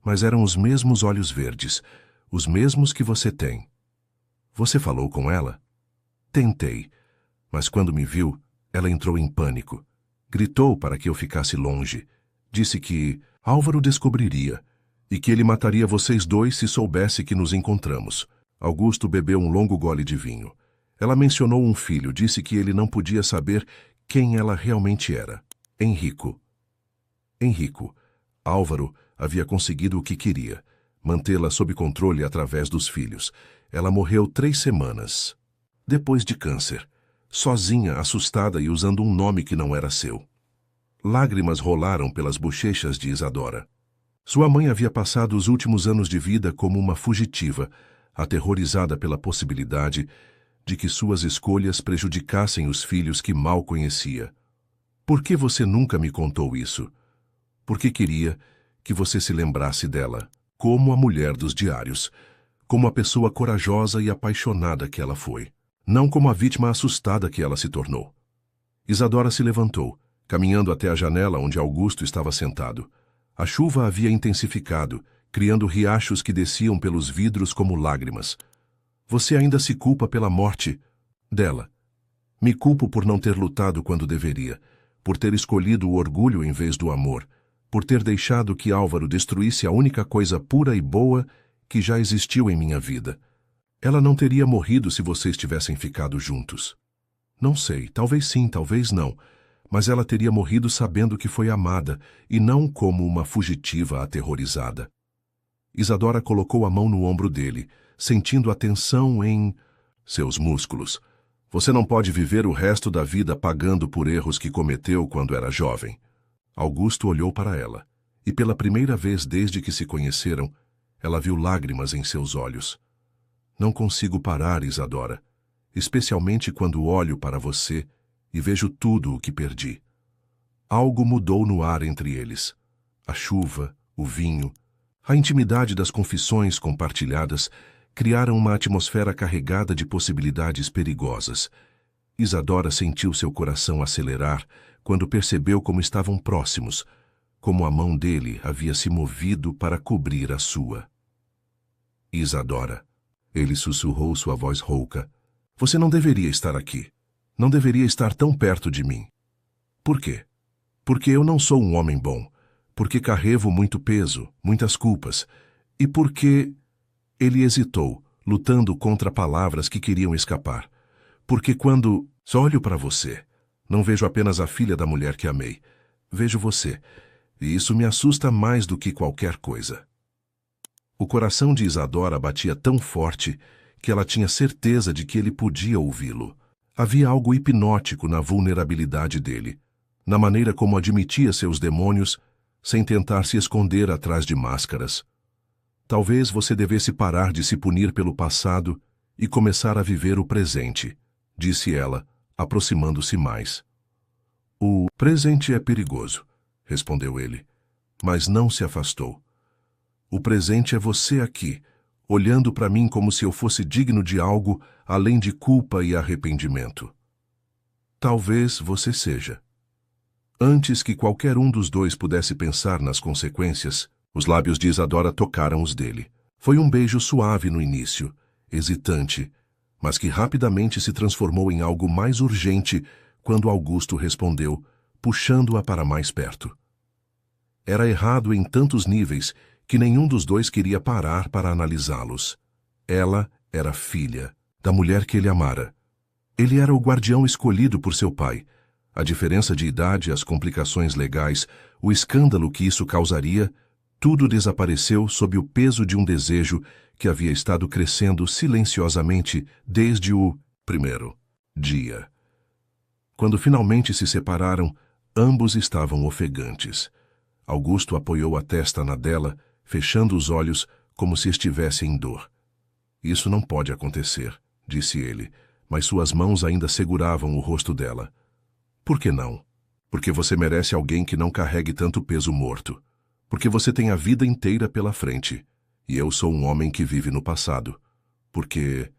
mas eram os mesmos olhos verdes, os mesmos que você tem. Você falou com ela? Tentei, mas quando me viu, ela entrou em pânico. Gritou para que eu ficasse longe. Disse que Álvaro descobriria e que ele mataria vocês dois se soubesse que nos encontramos. Augusto bebeu um longo gole de vinho. Ela mencionou um filho, disse que ele não podia saber quem ela realmente era. Henrico. Henrico. Álvaro havia conseguido o que queria, mantê-la sob controle através dos filhos. Ela morreu 3 semanas. Depois de câncer. Sozinha, assustada e usando um nome que não era seu. Lágrimas rolaram pelas bochechas de Isadora. Sua mãe havia passado os últimos anos de vida como uma fugitiva, aterrorizada pela possibilidade de que suas escolhas prejudicassem os filhos que mal conhecia. Por que você nunca me contou isso? Porque queria que você se lembrasse dela, como a mulher dos diários, como a pessoa corajosa e apaixonada que ela foi, não como a vítima assustada que ela se tornou. Isadora se levantou, caminhando até a janela onde Augusto estava sentado. A chuva havia intensificado, criando riachos que desciam pelos vidros como lágrimas. Você ainda se culpa pela morte dela. Me culpo por não ter lutado quando deveria, por ter escolhido o orgulho em vez do amor, por ter deixado que Álvaro destruísse a única coisa pura e boa que já existiu em minha vida. Ela não teria morrido se vocês tivessem ficado juntos. Não sei, talvez sim, talvez não, mas ela teria morrido sabendo que foi amada e não como uma fugitiva aterrorizada. Isadora colocou a mão no ombro dele, sentindo a tensão em seus músculos. Você não pode viver o resto da vida pagando por erros que cometeu quando era jovem. Augusto olhou para ela, e pela primeira vez desde que se conheceram, ela viu lágrimas em seus olhos. Não consigo parar, Isadora, especialmente quando olho para você e vejo tudo o que perdi. Algo mudou no ar entre eles. A chuva, o vinho, a intimidade das confissões compartilhadas criaram uma atmosfera carregada de possibilidades perigosas. Isadora sentiu seu coração acelerar quando percebeu como estavam próximos, como a mão dele havia se movido para cobrir a sua. Isadora, ele sussurrou sua voz rouca, você não deveria estar aqui. Não deveria estar tão perto de mim. Por quê? Porque eu não sou um homem bom, porque carrego muito peso, muitas culpas, e porque... Ele hesitou, lutando contra palavras que queriam escapar. Porque quando só olho para você, não vejo apenas a filha da mulher que amei. Vejo você, e isso me assusta mais do que qualquer coisa. O coração de Isadora batia tão forte que ela tinha certeza de que ele podia ouvi-lo. Havia algo hipnótico na vulnerabilidade dele. na maneira como admitia seus demônios, sem tentar se esconder atrás de máscaras. Talvez você devesse parar de se punir pelo passado e começar a viver o presente, disse ela, aproximando-se mais. O presente é perigoso, respondeu ele, mas não se afastou. O presente é você aqui, olhando para mim como se eu fosse digno de algo além de culpa e arrependimento. Talvez você seja. Antes que qualquer um dos dois pudesse pensar nas consequências, os lábios de Isadora tocaram os dele. Foi um beijo suave no início, hesitante, mas que rapidamente se transformou em algo mais urgente quando Augusto respondeu, puxando-a para mais perto. Era errado em tantos níveis que nenhum dos dois queria parar para analisá-los. Ela era filha da mulher que ele amara. Ele era o guardião escolhido por seu pai. A diferença de idade, as complicações legais, o escândalo que isso causaria, tudo desapareceu sob o peso de um desejo que havia estado crescendo silenciosamente desde o primeiro dia. Quando finalmente se separaram, ambos estavam ofegantes. Augusto apoiou a testa na dela, fechando os olhos como se estivesse em dor. Isso não pode acontecer, disse ele, mas suas mãos ainda seguravam o rosto dela. Por que não? Porque você merece alguém que não carregue tanto peso morto. Porque você tem a vida inteira pela frente. E eu sou um homem que vive no passado. Porque...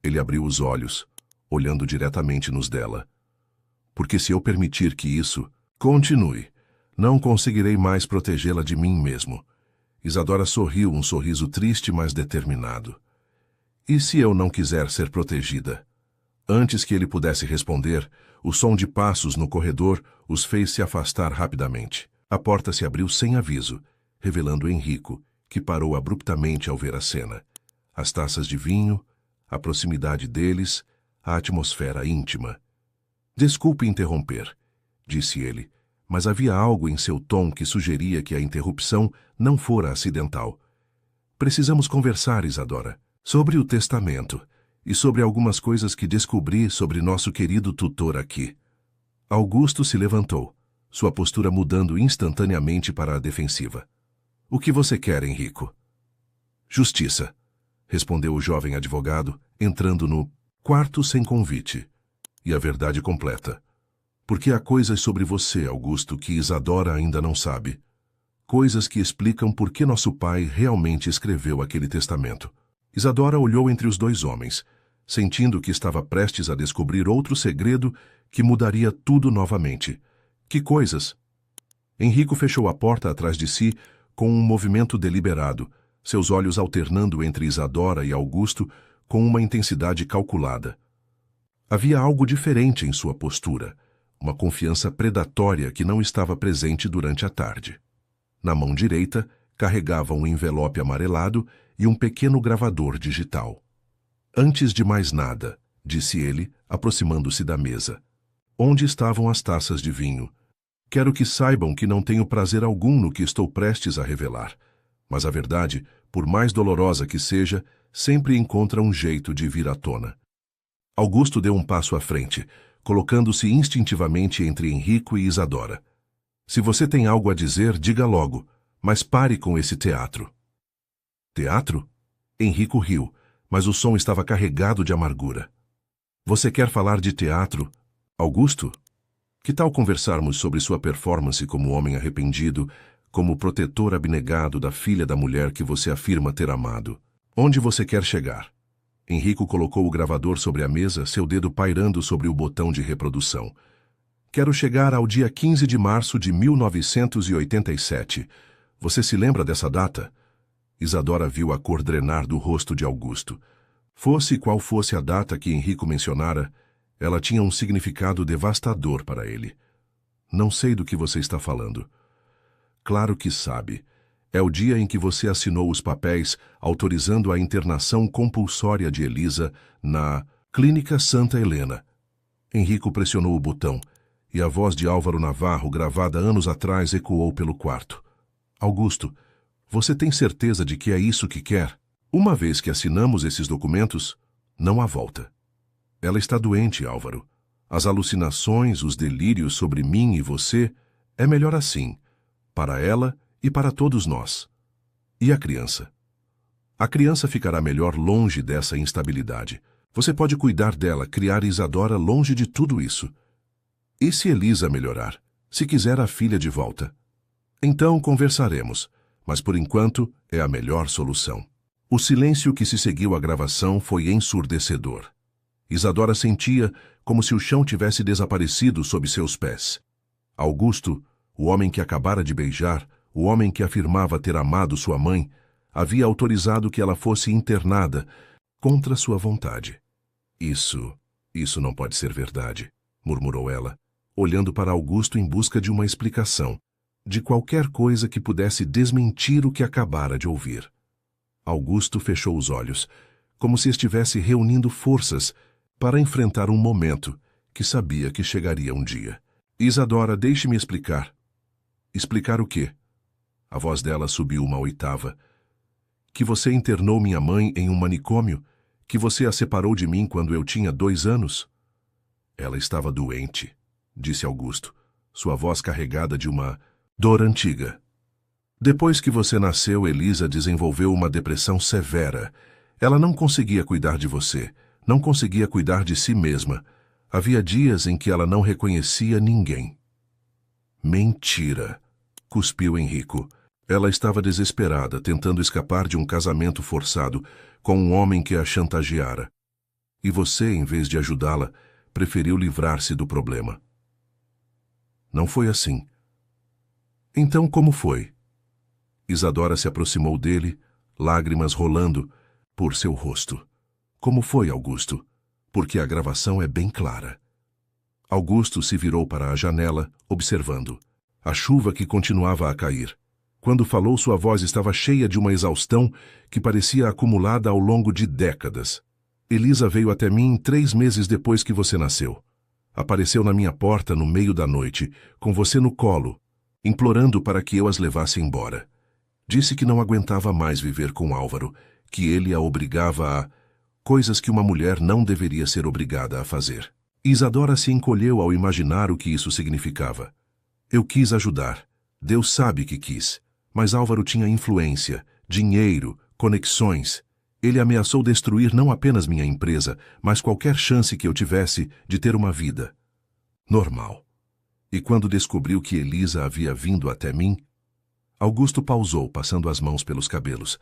Ele abriu os olhos, olhando diretamente nos dela. Porque se eu permitir que isso continue, não conseguirei mais protegê-la de mim mesmo. Isadora sorriu, um sorriso triste, mas determinado. E se eu não quiser ser protegida? Antes que ele pudesse responder, o som de passos no corredor os fez se afastar rapidamente. A porta se abriu sem aviso, revelando Henrico, que parou abruptamente ao ver a cena. As taças de vinho, a proximidade deles, a atmosfera íntima. Desculpe interromper, disse ele, mas havia algo em seu tom que sugeria que a interrupção não fora acidental. Precisamos conversar, Isadora, sobre o testamento e sobre algumas coisas que descobri sobre nosso querido tutor aqui. Augusto se levantou, sua postura mudando instantaneamente para a defensiva. O que você quer, Henrico? Justiça, respondeu o jovem advogado, entrando no quarto sem convite. E a verdade completa. Porque há coisas sobre você, Augusto, que Isadora ainda não sabe. Coisas que explicam por que nosso pai realmente escreveu aquele testamento. Isadora olhou entre os dois homens, sentindo que estava prestes a descobrir outro segredo que mudaria tudo novamente. Que coisas? Henrico fechou a porta atrás de si com um movimento deliberado, seus olhos alternando entre Isadora e Augusto com uma intensidade calculada. Havia algo diferente em sua postura, uma confiança predatória que não estava presente durante a tarde. Na mão direita, carregava um envelope amarelado e um pequeno gravador digital. Antes de mais nada, disse ele, aproximando-se da mesa. Onde estavam as taças de vinho? Quero que saibam que não tenho prazer algum no que estou prestes a revelar. Mas a verdade, por mais dolorosa que seja, sempre encontra um jeito de vir à tona. Augusto deu um passo à frente, colocando-se instintivamente entre Henrico e Isadora. Se você tem algo a dizer, diga logo, mas pare com esse teatro. Teatro? Henrico riu, mas o som estava carregado de amargura. Você quer falar de teatro, Augusto? Que tal conversarmos sobre sua performance como homem arrependido, como protetor abnegado da filha da mulher que você afirma ter amado? Onde você quer chegar? Henrico colocou o gravador sobre a mesa, seu dedo pairando sobre o botão de reprodução. Quero chegar ao dia 15 de março de 1987. Você se lembra dessa data? Isadora viu a cor drenar do rosto de Augusto. Fosse qual fosse a data que Henrico mencionara, ela tinha um significado devastador para ele. Não sei do que você está falando. Claro que sabe. É o dia em que você assinou os papéis autorizando a internação compulsória de Elisa na Clínica Santa Helena. Henrico pressionou o botão e a voz de Álvaro Navarro, gravada anos atrás, ecoou pelo quarto. Augusto, você tem certeza de que é isso que quer? Uma vez que assinamos esses documentos, não há volta. Ela está doente, Álvaro. As alucinações, os delírios sobre mim e você, é melhor assim, para ela e para todos nós. E a criança? A criança ficará melhor longe dessa instabilidade. Você pode cuidar dela, criar Isadora longe de tudo isso. E se Elisa melhorar? Se quiser a filha de volta? Então conversaremos, mas por enquanto é a melhor solução. O silêncio que se seguiu à gravação foi ensurdecedor. Isadora sentia como se o chão tivesse desaparecido sob seus pés. Augusto, o homem que acabara de beijar, o homem que afirmava ter amado sua mãe, havia autorizado que ela fosse internada contra sua vontade. Isso não pode ser verdade, murmurou ela, olhando para Augusto em busca de uma explicação, de qualquer coisa que pudesse desmentir o que acabara de ouvir. Augusto fechou os olhos, como se estivesse reunindo forças para enfrentar um momento que sabia que chegaria um dia. Isadora, deixe-me explicar. Explicar o quê? A voz dela subiu uma oitava. Que você internou minha mãe em um manicômio? Que você a separou de mim quando eu tinha 2 anos? Ela estava doente, disse Augusto, sua voz carregada de uma dor antiga. Depois que você nasceu, Elisa desenvolveu uma depressão severa. Ela não conseguia cuidar de você, não conseguia cuidar de si mesma. Havia dias em que ela não reconhecia ninguém. Mentira, cuspiu Henrico. Ela estava desesperada, tentando escapar de um casamento forçado com um homem que a chantageara. E você, em vez de ajudá-la, preferiu livrar-se do problema. Não foi assim. Então como foi? Isadora se aproximou dele, lágrimas rolando por seu rosto. Como foi, Augusto? Porque a gravação é bem clara. Augusto se virou para a janela, observando a chuva que continuava a cair. Quando falou, sua voz estava cheia de uma exaustão que parecia acumulada ao longo de décadas. Elisa veio até mim 3 meses depois que você nasceu. Apareceu na minha porta no meio da noite, com você no colo, implorando para que eu as levasse embora. Disse que não aguentava mais viver com Álvaro, que ele a obrigava a coisas que uma mulher não deveria ser obrigada a fazer. Isadora se encolheu ao imaginar o que isso significava. Eu quis ajudar. Deus sabe que quis. Mas Álvaro tinha influência, dinheiro, conexões. Ele ameaçou destruir não apenas minha empresa, mas qualquer chance que eu tivesse de ter uma vida normal. E quando descobriu que Elisa havia vindo até mim, Augusto pausou, passando as mãos pelos cabelos.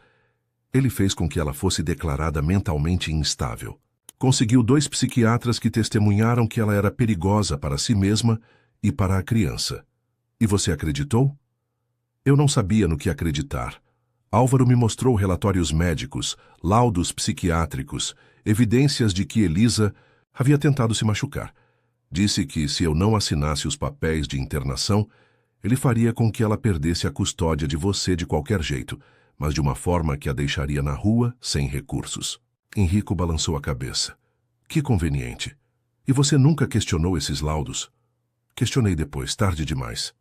Ele fez com que ela fosse declarada mentalmente instável. Conseguiu 2 psiquiatras que testemunharam que ela era perigosa para si mesma e para a criança. E você acreditou? Eu não sabia no que acreditar. Álvaro me mostrou relatórios médicos, laudos psiquiátricos, evidências de que Elisa havia tentado se machucar. Disse que, se eu não assinasse os papéis de internação, ele faria com que ela perdesse a custódia de você de qualquer jeito, mas de uma forma que a deixaria na rua sem recursos. Henrico balançou a cabeça. Que conveniente. E você nunca questionou esses laudos? Questionei depois, tarde demais.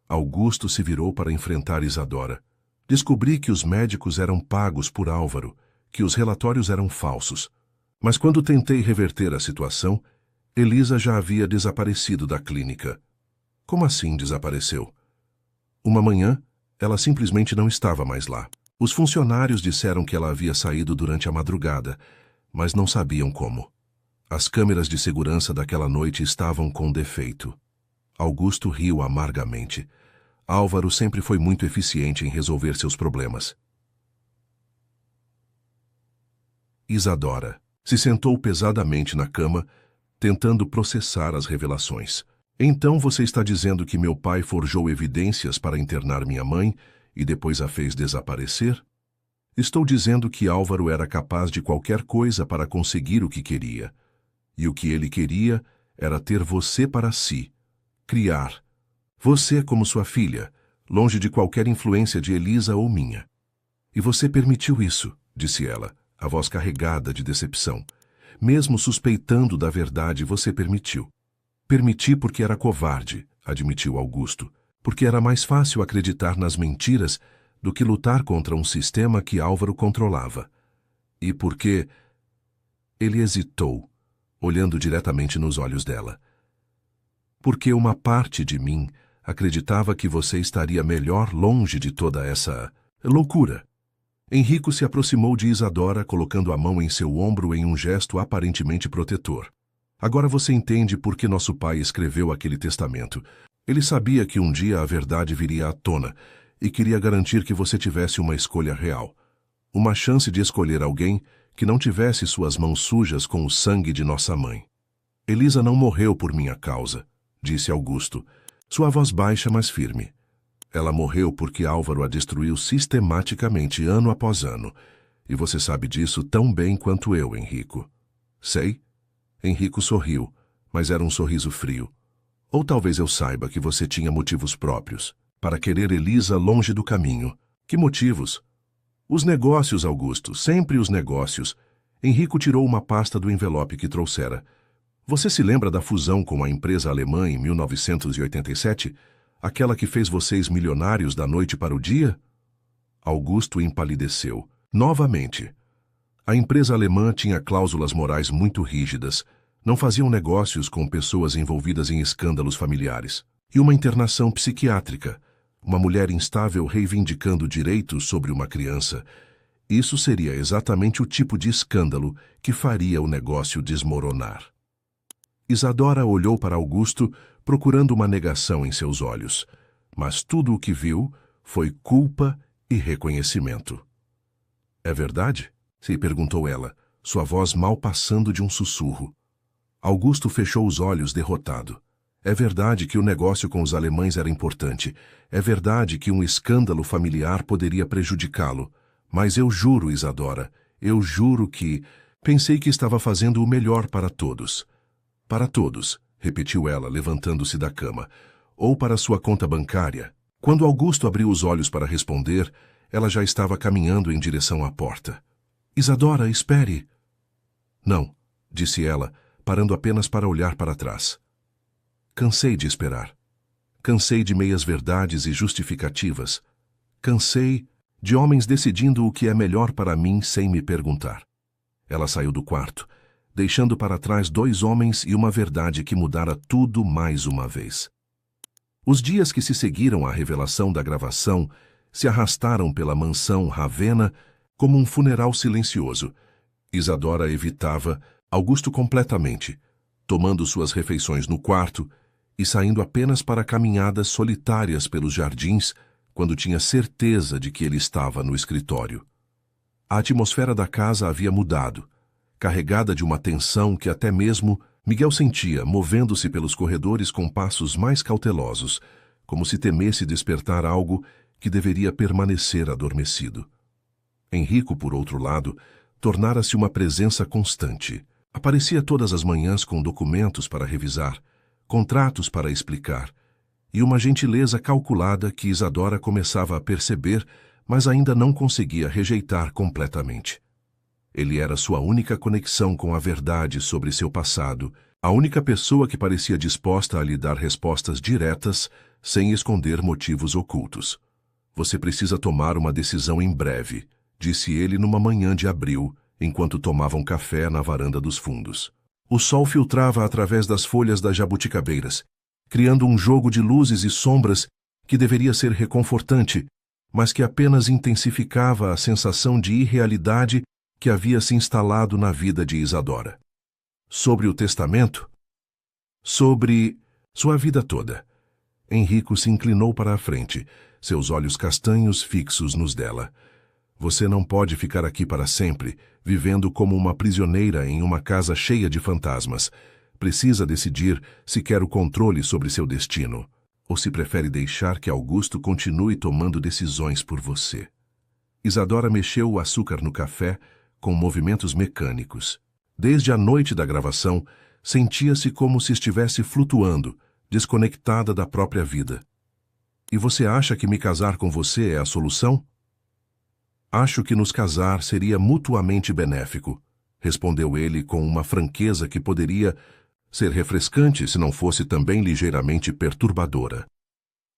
Augusto se virou para enfrentar Isadora. Descobri que os médicos eram pagos por Álvaro, que os relatórios eram falsos. Mas quando tentei reverter a situação, Elisa já havia desaparecido da clínica. Como assim desapareceu? Uma manhã, ela simplesmente não estava mais lá. Os funcionários disseram que ela havia saído durante a madrugada, mas não sabiam como. As câmeras de segurança daquela noite estavam com defeito. Augusto riu amargamente. Álvaro sempre foi muito eficiente em resolver seus problemas. Isadora se sentou pesadamente na cama, tentando processar as revelações. Então você está dizendo que meu pai forjou evidências para internar minha mãe e depois a fez desaparecer? Estou dizendo que Álvaro era capaz de qualquer coisa para conseguir o que queria. E o que ele queria era ter você para si. Criar você como sua filha, longe de qualquer influência de Elisa ou minha. E você permitiu isso, disse ela, a voz carregada de decepção. Mesmo suspeitando da verdade, você permitiu. Permiti porque era covarde, admitiu Augusto, porque era mais fácil acreditar nas mentiras do que lutar contra um sistema que Álvaro controlava. E porque... Ele hesitou, olhando diretamente nos olhos dela. Porque uma parte de mim acreditava que você estaria melhor longe de toda essa loucura. Enrico se aproximou de Isadora, colocando a mão em seu ombro em um gesto aparentemente protetor. Agora você entende por que nosso pai escreveu aquele testamento. Ele sabia que um dia a verdade viria à tona e queria garantir que você tivesse uma escolha real. Uma chance de escolher alguém que não tivesse suas mãos sujas com o sangue de nossa mãe. Elisa não morreu por minha causa, disse Augusto, sua voz baixa, mas firme. Ela morreu porque Álvaro a destruiu sistematicamente ano após ano. E você sabe disso tão bem quanto eu, Enrico. Sei. Enrico sorriu, mas era um sorriso frio. Ou talvez eu saiba que você tinha motivos próprios para querer Elisa longe do caminho. Que motivos? Os negócios, Augusto, sempre os negócios. Henrico tirou uma pasta do envelope que trouxera. Você se lembra da fusão com a empresa alemã em 1987? Aquela que fez vocês milionários da noite para o dia? Augusto empalideceu. Novamente. A empresa alemã tinha cláusulas morais muito rígidas. Não faziam negócios com pessoas envolvidas em escândalos familiares. E uma internação psiquiátrica. Uma mulher instável reivindicando direitos sobre uma criança. Isso seria exatamente o tipo de escândalo que faria o negócio desmoronar. Isadora olhou para Augusto, procurando uma negação em seus olhos. Mas tudo o que viu foi culpa e reconhecimento. É verdade? Se perguntou ela, sua voz mal passando de um sussurro. Augusto fechou os olhos derrotado. É verdade que o negócio com os alemães era importante. É verdade que um escândalo familiar poderia prejudicá-lo. Mas eu juro, Isadora, eu juro que... Pensei que estava fazendo o melhor para todos. Para todos, repetiu ela, levantando-se da cama. Ou para sua conta bancária. Quando Augusto abriu os olhos para responder, ela já estava caminhando em direção à porta. Isadora, espere. Não, disse ela, parando apenas para olhar para trás. Cansei de esperar. Cansei de meias-verdades e justificativas. Cansei de homens decidindo o que é melhor para mim sem me perguntar. Ela saiu do quarto, deixando para trás 2 homens e uma verdade que mudara tudo mais uma vez. Os dias que se seguiram à revelação da gravação se arrastaram pela mansão Ravenna como um funeral silencioso. Isadora evitava Augusto completamente, tomando suas refeições no quarto e saindo apenas para caminhadas solitárias pelos jardins quando tinha certeza de que ele estava no escritório. A atmosfera da casa havia mudado, carregada de uma tensão que até mesmo Miguel sentia, movendo-se pelos corredores com passos mais cautelosos, como se temesse despertar algo que deveria permanecer adormecido. Enrico, por outro lado, tornara-se uma presença constante. Aparecia todas as manhãs com documentos para revisar, contratos para explicar, e uma gentileza calculada que Isadora começava a perceber, mas ainda não conseguia rejeitar completamente. Ele era sua única conexão com a verdade sobre seu passado, a única pessoa que parecia disposta a lhe dar respostas diretas, sem esconder motivos ocultos. Você precisa tomar uma decisão em breve, disse ele numa manhã de abril, enquanto tomavam café na varanda dos fundos. O sol filtrava através das folhas das jabuticabeiras, criando um jogo de luzes e sombras que deveria ser reconfortante, mas que apenas intensificava a sensação de irrealidade que havia se instalado na vida de Isadora. Sobre o testamento? Sobre sua vida toda. Enrico se inclinou para a frente, seus olhos castanhos fixos nos dela. Você não pode ficar aqui para sempre, vivendo como uma prisioneira em uma casa cheia de fantasmas. Precisa decidir se quer o controle sobre seu destino, ou se prefere deixar que Augusto continue tomando decisões por você. Isadora mexeu o açúcar no café com movimentos mecânicos. Desde a noite da gravação, sentia-se como se estivesse flutuando, desconectada da própria vida. E você acha que me casar com você é a solução? Acho que nos casar seria mutuamente benéfico, respondeu ele com uma franqueza que poderia ser refrescante se não fosse também ligeiramente perturbadora.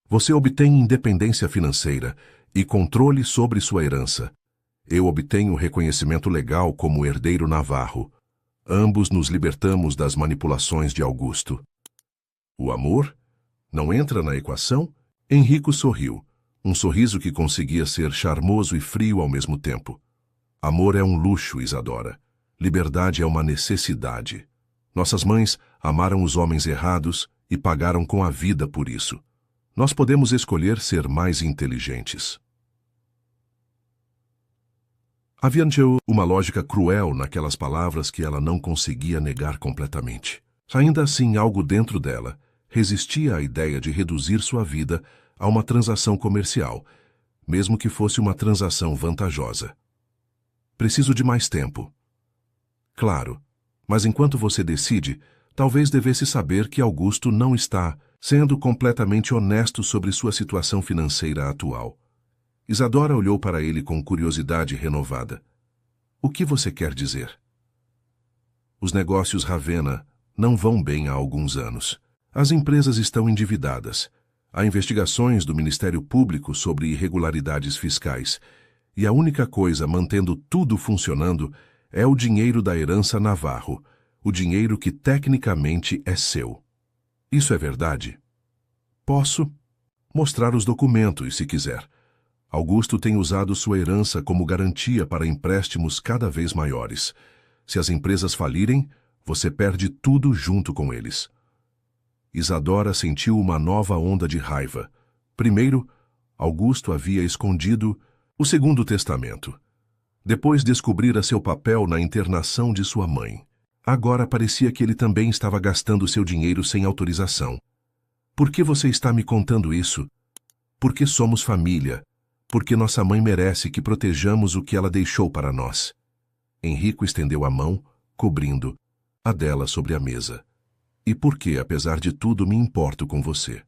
Você obtém independência financeira e controle sobre sua herança. Eu obtenho reconhecimento legal como herdeiro navarro. Ambos nos libertamos das manipulações de Augusto. O amor? Não entra na equação? Henrico sorriu, um sorriso que conseguia ser charmoso e frio ao mesmo tempo. Amor é um luxo, Isadora. Liberdade é uma necessidade. Nossas mães amaram os homens errados e pagaram com a vida por isso. Nós podemos escolher ser mais inteligentes. Havia uma lógica cruel naquelas palavras que ela não conseguia negar completamente. Ainda assim, algo dentro dela resistia à ideia de reduzir sua vida a uma transação comercial, mesmo que fosse uma transação vantajosa. Preciso de mais tempo. Claro, mas enquanto você decide, talvez devesse saber que Augusto não está sendo completamente honesto sobre sua situação financeira atual. Isadora olhou para ele com curiosidade renovada. O que você quer dizer? Os negócios Ravenna não vão bem há alguns anos. As empresas estão endividadas. Há investigações do Ministério Público sobre irregularidades fiscais. E a única coisa mantendo tudo funcionando é o dinheiro da herança Navarro, o dinheiro que tecnicamente é seu. Isso é verdade? Posso mostrar os documentos, se quiser. Augusto tem usado sua herança como garantia para empréstimos cada vez maiores. Se as empresas falirem, você perde tudo junto com eles. Isadora sentiu uma nova onda de raiva. Primeiro, Augusto havia escondido o Segundo Testamento. Depois descobrira seu papel na internação de sua mãe. Agora parecia que ele também estava gastando seu dinheiro sem autorização. Por que você está me contando isso? Porque somos família. Porque nossa mãe merece que protejamos o que ela deixou para nós. Henrico estendeu a mão, cobrindo a dela sobre a mesa. E porque, apesar de tudo, me importo com você.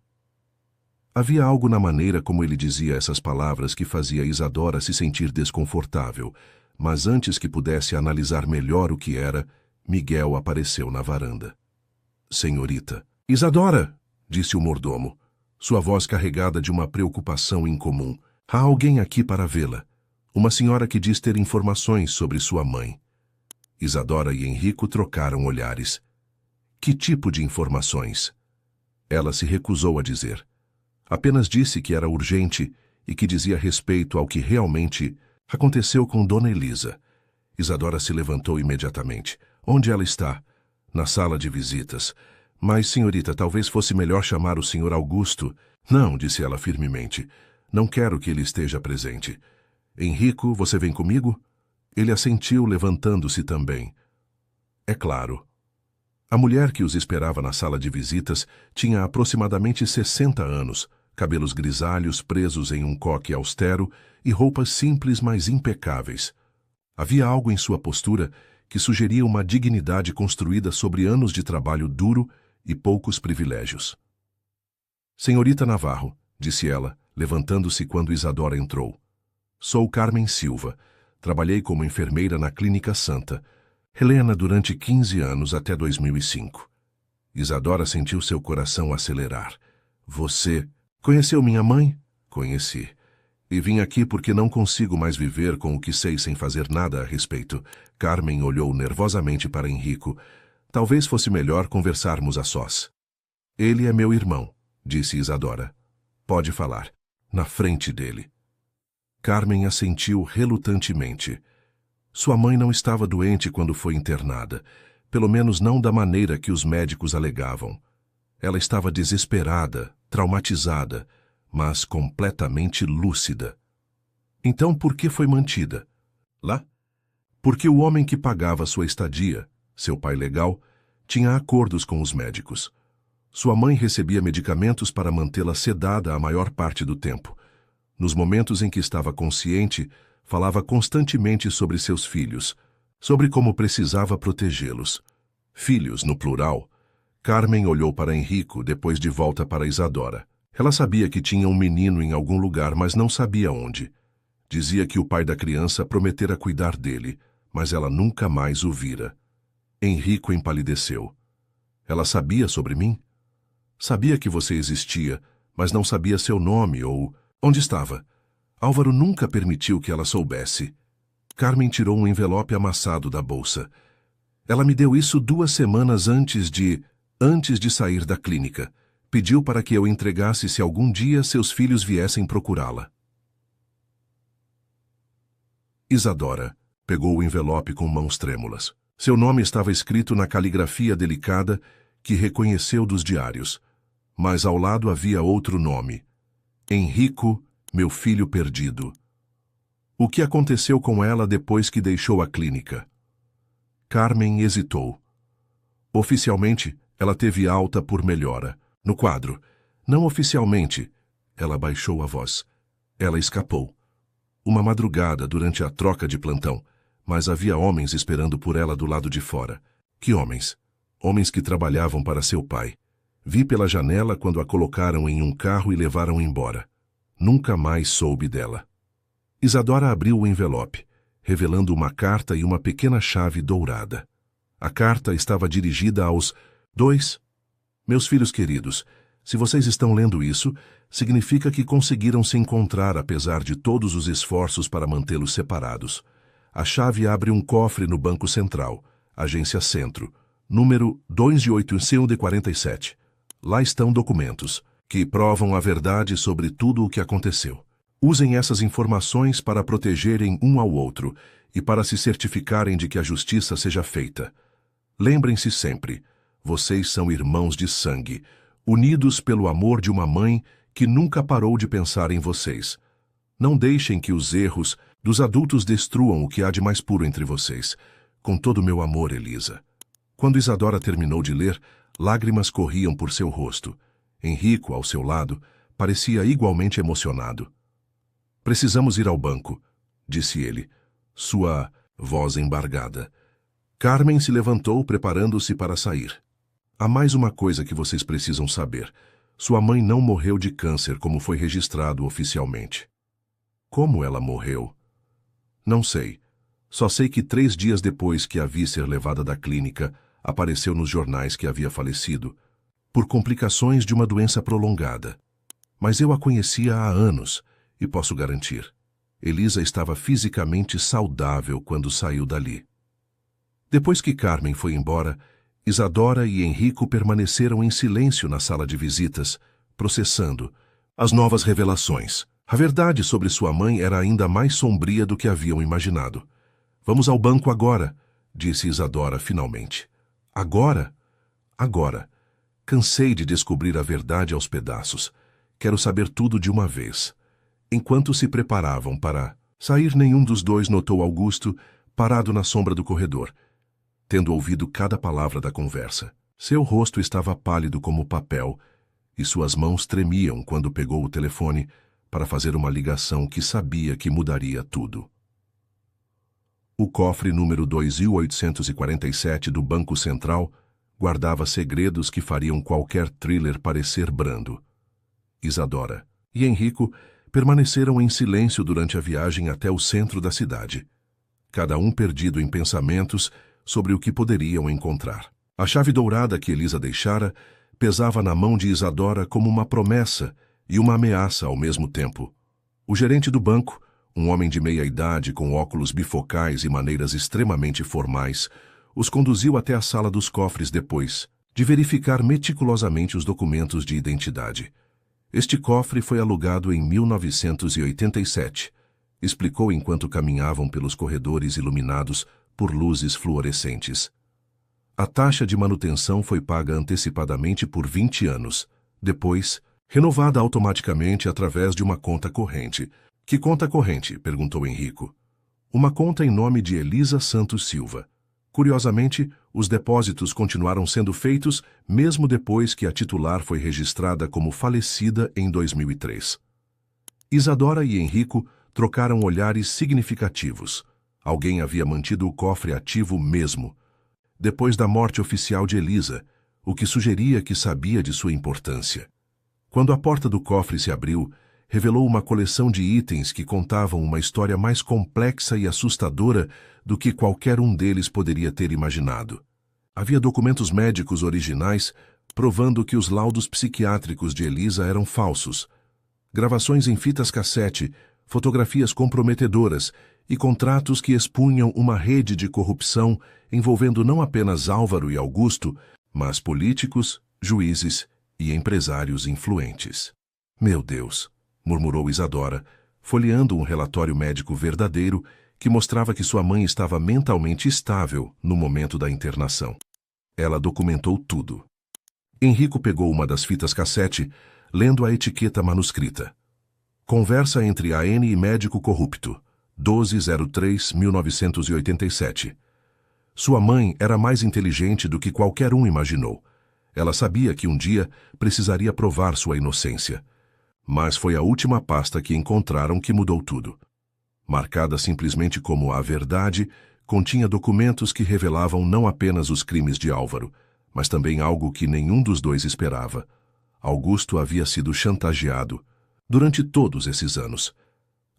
Havia algo na maneira como ele dizia essas palavras que fazia Isadora se sentir desconfortável, mas antes que pudesse analisar melhor o que era, Miguel apareceu na varanda. Senhorita. Isadora! Disse o mordomo, sua voz carregada de uma preocupação incomum. Há alguém aqui para vê-la. Uma senhora que diz ter informações sobre sua mãe. Isadora e Henrico trocaram olhares. Que tipo de informações? Ela se recusou a dizer. Apenas disse que era urgente e que dizia respeito ao que realmente aconteceu com Dona Elisa. Isadora se levantou imediatamente. Onde ela está? Na sala de visitas. Mas, senhorita, talvez fosse melhor chamar o senhor Augusto. Não, disse ela firmemente. Não quero que ele esteja presente. Henrico, você vem comigo? Ele assentiu, levantando-se também. É claro. A mulher que os esperava na sala de visitas tinha aproximadamente 60 anos, cabelos grisalhos presos em um coque austero e roupas simples, mas impecáveis. Havia algo em sua postura que sugeria uma dignidade construída sobre anos de trabalho duro e poucos privilégios. Senhorita Navarro, disse ela, levantando-se quando Isadora entrou. Sou Carmen Silva. Trabalhei como enfermeira na Clínica Santa Helena durante 15 anos até 2005. Isadora sentiu seu coração acelerar. Você conheceu minha mãe? Conheci. E vim aqui porque não consigo mais viver com o que sei sem fazer nada a respeito. Carmen olhou nervosamente para Henrico. Talvez fosse melhor conversarmos a sós. Ele é meu irmão, disse Isadora. Pode falar. Na frente dele. Carmen assentiu relutantemente. Sua mãe não estava doente quando foi internada, pelo menos não da maneira que os médicos alegavam. Ela estava desesperada, traumatizada, mas completamente lúcida. Então por que foi mantida? Lá? Porque o homem que pagava sua estadia, seu pai legal, tinha acordos com os médicos. Sua mãe recebia medicamentos para mantê-la sedada a maior parte do tempo. Nos momentos em que estava consciente, falava constantemente sobre seus filhos, sobre como precisava protegê-los. Filhos, no plural. Carmen olhou para Henrico, depois de volta para Isadora. Ela sabia que tinha um menino em algum lugar, mas não sabia onde. Dizia que o pai da criança prometera cuidar dele, mas ela nunca mais o vira. Henrico empalideceu. Ela sabia sobre mim? Sabia que você existia, mas não sabia seu nome ou onde estava. Álvaro nunca permitiu que ela soubesse. Carmen tirou um envelope amassado da bolsa. Ela me deu isso 2 semanas antes de sair da clínica. Pediu para que eu entregasse se algum dia seus filhos viessem procurá-la. Isadora pegou o envelope com mãos trêmulas. Seu nome estava escrito na caligrafia delicada que reconheceu dos diários, mas ao lado havia outro nome: Henrico, meu filho perdido. O que aconteceu com ela depois que deixou a clínica? Carmen hesitou. Oficialmente, ela teve alta por melhora. No quadro, não oficialmente, ela baixou a voz. Ela escapou. Uma madrugada durante a troca de plantão, mas havia homens esperando por ela do lado de fora. Que homens? Homens que trabalhavam para seu pai. Vi pela janela quando a colocaram em um carro e levaram embora. Nunca mais soube dela. Isadora abriu o envelope, revelando uma carta e uma pequena chave dourada. A carta estava dirigida aos 2. Meus filhos queridos, se vocês estão lendo isso, significa que conseguiram se encontrar apesar de todos os esforços para mantê-los separados. A chave abre um cofre no Banco Central, Agência Centro, número 2847. Lá estão documentos que provam a verdade sobre tudo o que aconteceu. Usem essas informações para protegerem um ao outro e para se certificarem de que a justiça seja feita. Lembrem-se sempre, vocês são irmãos de sangue, unidos pelo amor de uma mãe que nunca parou de pensar em vocês. Não deixem que os erros dos adultos destruam o que há de mais puro entre vocês. Com todo o meu amor, Elisa. Quando Isadora terminou de ler, lágrimas corriam por seu rosto. Henrico, ao seu lado, parecia igualmente emocionado. Precisamos ir ao banco, disse ele, sua voz embargada. Carmen se levantou, preparando-se para sair. Há mais uma coisa que vocês precisam saber. Sua mãe não morreu de câncer como foi registrado oficialmente. Como ela morreu? Não sei. Só sei que 3 dias depois que a vi ser levada da clínica, apareceu nos jornais que havia falecido, por complicações de uma doença prolongada. Mas eu a conhecia há anos, e posso garantir, Elisa estava fisicamente saudável quando saiu dali. Depois que Carmen foi embora, Isadora e Henrico permaneceram em silêncio na sala de visitas, processando as novas revelações. A verdade sobre sua mãe era ainda mais sombria do que haviam imaginado. Vamos ao banco agora, disse Isadora finalmente. Agora? Agora. Cansei de descobrir a verdade aos pedaços. Quero saber tudo de uma vez. Enquanto se preparavam para sair, nenhum dos dois notou Augusto parado na sombra do corredor, tendo ouvido cada palavra da conversa. Seu rosto estava pálido como papel e suas mãos tremiam quando pegou o telefone para fazer uma ligação que sabia que mudaria tudo. O cofre número 2847 do Banco Central guardava segredos que fariam qualquer thriller parecer brando. Isadora e Henrico permaneceram em silêncio durante a viagem até o centro da cidade, cada um perdido em pensamentos sobre o que poderiam encontrar. A chave dourada que Elisa deixara pesava na mão de Isadora como uma promessa e uma ameaça ao mesmo tempo. O gerente do banco, um homem de meia-idade com óculos bifocais e maneiras extremamente formais, os conduziu até a sala dos cofres depois de verificar meticulosamente os documentos de identidade. Este cofre foi alugado em 1987, explicou enquanto caminhavam pelos corredores iluminados por luzes fluorescentes. A taxa de manutenção foi paga antecipadamente por 20 anos, depois renovada automaticamente através de uma conta corrente. Que conta corrente? Perguntou Henrico. Uma conta em nome de Elisa Santos Silva. Curiosamente, os depósitos continuaram sendo feitos mesmo depois que a titular foi registrada como falecida em 2003. Isadora e Henrico trocaram olhares significativos. Alguém havia mantido o cofre ativo mesmo, depois da morte oficial de Elisa, o que sugeria que sabia de sua importância. Quando a porta do cofre se abriu, revelou uma coleção de itens que contavam uma história mais complexa e assustadora do que qualquer um deles poderia ter imaginado. Havia documentos médicos originais provando que os laudos psiquiátricos de Elisa eram falsos, gravações em fitas cassete, fotografias comprometedoras e contratos que expunham uma rede de corrupção envolvendo não apenas Álvaro e Augusto, mas políticos, juízes e empresários influentes. Meu Deus, murmurou Isadora, folheando um relatório médico verdadeiro que mostrava que sua mãe estava mentalmente estável no momento da internação. Ela documentou tudo. Henrico pegou uma das fitas cassete, lendo a etiqueta manuscrita. Conversa entre AN e médico corrupto, 12/03/1987. Sua mãe era mais inteligente do que qualquer um imaginou. Ela sabia que um dia precisaria provar sua inocência. Mas foi a última pasta que encontraram que mudou tudo. Marcada simplesmente como a verdade, continha documentos que revelavam não apenas os crimes de Álvaro, mas também algo que nenhum dos dois esperava. Augusto havia sido chantageado durante todos esses anos.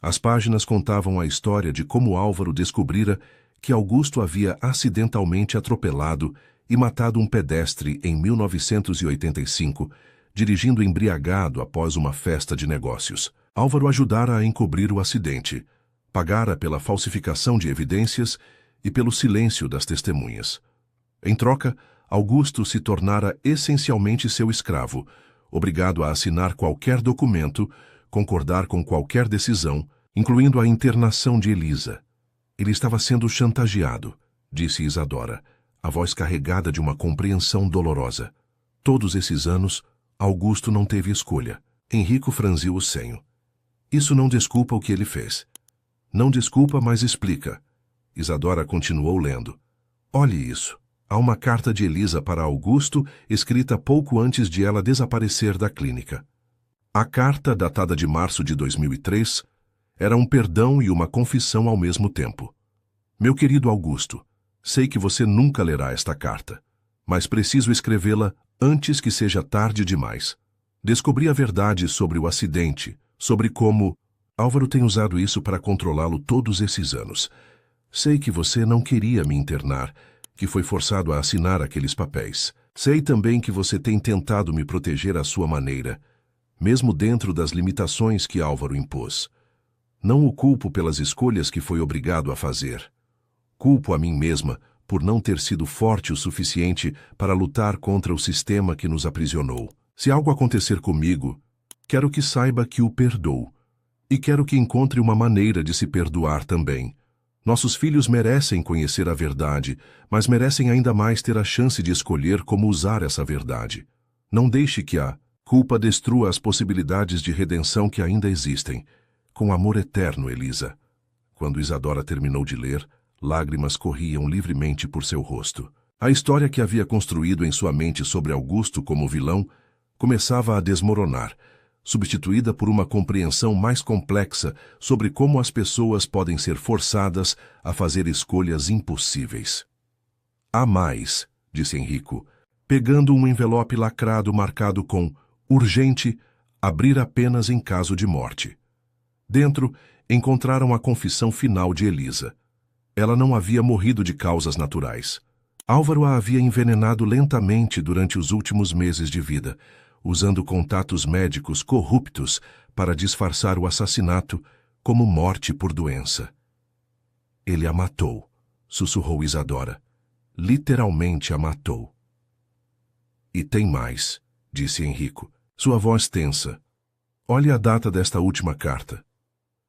As páginas contavam a história de como Álvaro descobrira que Augusto havia acidentalmente atropelado e matado um pedestre em 1985, dirigindo embriagado após uma festa de negócios. Álvaro ajudara a encobrir o acidente, pagara pela falsificação de evidências e pelo silêncio das testemunhas. Em troca, Augusto se tornara essencialmente seu escravo, obrigado a assinar qualquer documento, concordar com qualquer decisão, incluindo a internação de Elisa. Ele estava sendo chantageado, disse Isadora, a voz carregada de uma compreensão dolorosa. Todos esses anos, Augusto não teve escolha. Henrico franziu o senho. Isso não desculpa o que ele fez. Não desculpa, mas explica. Isadora continuou lendo. Olhe isso. Há uma carta de Elisa para Augusto, escrita pouco antes de ela desaparecer da clínica. A carta, datada de março de 2003, era um perdão e uma confissão ao mesmo tempo. Meu querido Augusto, sei que você nunca lerá esta carta, mas preciso escrevê-la antes que seja tarde demais. Descobri a verdade sobre o acidente, sobre como Álvaro tem usado isso para controlá-lo todos esses anos. Sei que você não queria me internar, que foi forçado a assinar aqueles papéis. Sei também que você tem tentado me proteger à sua maneira, mesmo dentro das limitações que Álvaro impôs. Não o culpo pelas escolhas que foi obrigado a fazer. Culpo a mim mesma por não ter sido forte o suficiente para lutar contra o sistema que nos aprisionou. Se algo acontecer comigo, quero que saiba que o perdoo. E quero que encontre uma maneira de se perdoar também. Nossos filhos merecem conhecer a verdade, mas merecem ainda mais ter a chance de escolher como usar essa verdade. Não deixe que a culpa destrua as possibilidades de redenção que ainda existem. Com amor eterno, Elisa. Quando Isadora terminou de ler, lágrimas corriam livremente por seu rosto. A história que havia construído em sua mente sobre Augusto como vilão começava a desmoronar, substituída por uma compreensão mais complexa sobre como as pessoas podem ser forçadas a fazer escolhas impossíveis. Há mais, disse Henrico, pegando um envelope lacrado marcado com urgente, abrir apenas em caso de morte. Dentro, encontraram a confissão final de Elisa. Ela não havia morrido de causas naturais. Álvaro a havia envenenado lentamente durante os últimos meses de vida, usando contatos médicos corruptos para disfarçar o assassinato como morte por doença. Ele a matou, sussurrou Isadora. Literalmente a matou. E tem mais, disse Henrico, sua voz tensa. Olhe a data desta última carta.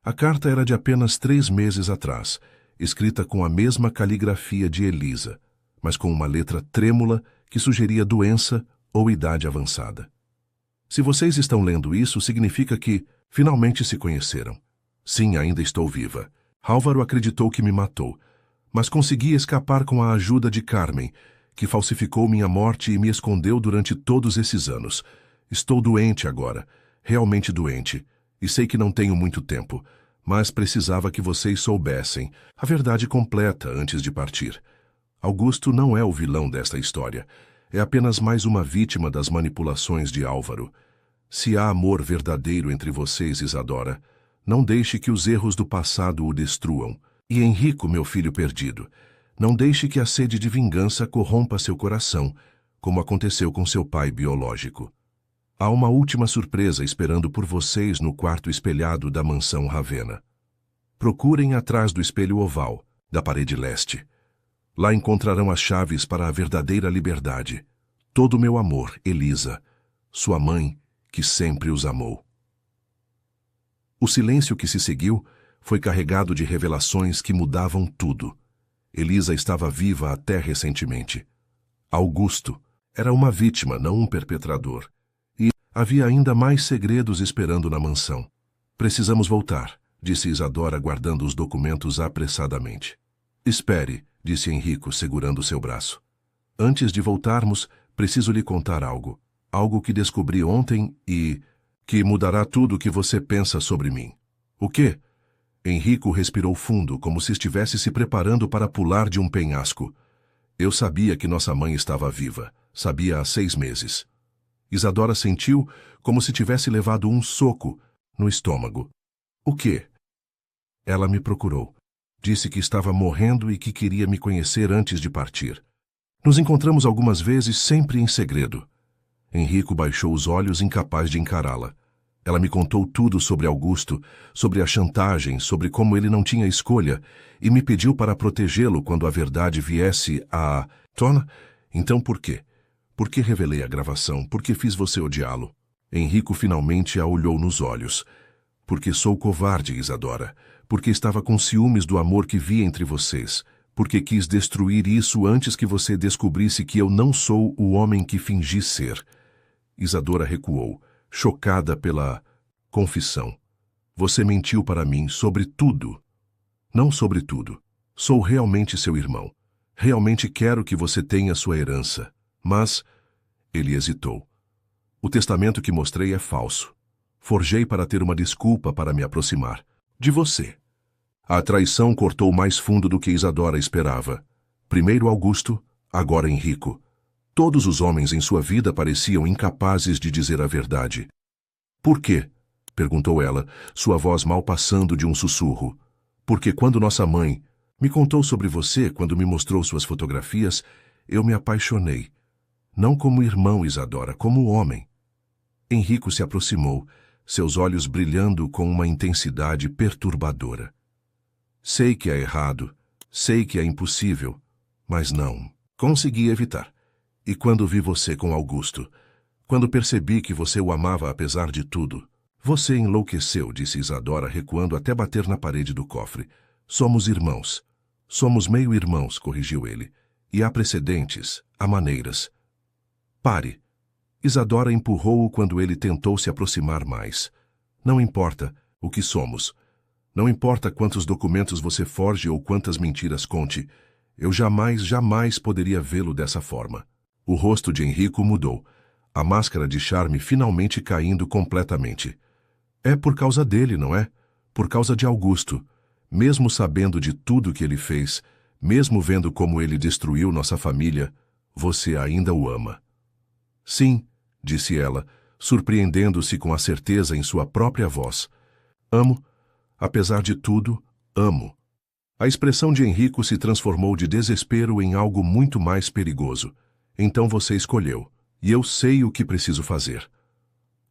A carta era de apenas 3 meses atrás, escrita com a mesma caligrafia de Elisa, mas com uma letra trêmula que sugeria doença ou idade avançada. Se vocês estão lendo isso, significa que finalmente se conheceram. Sim, ainda estou viva. Álvaro acreditou que me matou, mas consegui escapar com a ajuda de Carmen, que falsificou minha morte e me escondeu durante todos esses anos. Estou doente agora, realmente doente, e sei que não tenho muito tempo, mas precisava que vocês soubessem a verdade completa antes de partir. Augusto não é o vilão desta história. É apenas mais uma vítima das manipulações de Álvaro. Se há amor verdadeiro entre vocês, Isadora, não deixe que os erros do passado o destruam. E Henrico, meu filho perdido, não deixe que a sede de vingança corrompa seu coração, como aconteceu com seu pai biológico. Há uma última surpresa esperando por vocês no quarto espelhado da mansão Ravenna. Procurem atrás do espelho oval, da parede leste. Lá encontrarão as chaves para a verdadeira liberdade. Todo o meu amor, Elisa. sua mãe, que sempre os amou. O silêncio que se seguiu foi carregado de revelações que mudavam tudo. Elisa estava viva até recentemente. Augusto era uma vítima, não um perpetrador. E havia ainda mais segredos esperando na mansão. Precisamos voltar, disse Isadora, guardando os documentos apressadamente. Espere, disse Henrico, segurando seu braço. Antes de voltarmos, preciso lhe contar algo. Algo que descobri ontem e que mudará tudo o que você pensa sobre mim. O quê? Henrico respirou fundo, como se estivesse se preparando para pular de um penhasco. Eu sabia que nossa mãe estava viva. Sabia há 6 meses. Isadora sentiu como se tivesse levado um soco no estômago. O quê? Ela me procurou. Disse que estava morrendo e que queria me conhecer antes de partir. Nos encontramos algumas vezes, sempre em segredo. Henrico baixou os olhos, incapaz de encará-la. Ela me contou tudo sobre Augusto, sobre a chantagem, sobre como ele não tinha escolha, e me pediu para protegê-lo quando a verdade viesse à tona. Então por quê? Por que revelei a gravação? Por que fiz você odiá-lo? Henrico finalmente a olhou nos olhos. Porque sou covarde, Isadora. Porque estava com ciúmes do amor que vi entre vocês. Porque quis destruir isso antes que você descobrisse que eu não sou o homem que fingi ser. Isadora recuou, chocada pela confissão. Você mentiu para mim sobre tudo. Não sobre tudo. Sou realmente seu irmão. Realmente quero que você tenha sua herança. Mas... Ele hesitou. O testamento que mostrei é falso. Forjei para ter uma desculpa para me aproximar. De você. A traição cortou mais fundo do que Isadora esperava. Primeiro Augusto, agora Henrico. Todos os homens em sua vida pareciam incapazes de dizer a verdade. Por quê? Perguntou ela, sua voz mal passando de um sussurro. Porque quando nossa mãe me contou sobre você, quando me mostrou suas fotografias, eu me apaixonei. Não como irmão, Isadora, como homem. Henrico se aproximou, seus olhos brilhando com uma intensidade perturbadora. Sei que é errado, sei que é impossível, mas não consegui evitar. E quando vi você com Augusto, quando percebi que você o amava apesar de tudo, você enlouqueceu, disse Isadora, recuando até bater na parede do cofre. Somos irmãos. Somos meio-irmãos, corrigiu ele. E há precedentes, há maneiras. Pare. Isadora empurrou-o quando ele tentou se aproximar mais. Não importa o que somos. Não importa quantos documentos você forje ou quantas mentiras conte. Eu jamais poderia vê-lo dessa forma. O rosto de Henrico mudou. A máscara de charme finalmente caindo completamente. É por causa dele, não é? Por causa de Augusto. Mesmo sabendo de tudo que ele fez, mesmo vendo como ele destruiu nossa família, você ainda o ama. Sim, disse ela, surpreendendo-se com a certeza em sua própria voz. Amo. Apesar de tudo, amo. A expressão de Henrico se transformou de desespero em algo muito mais perigoso. Então você escolheu, e eu sei o que preciso fazer.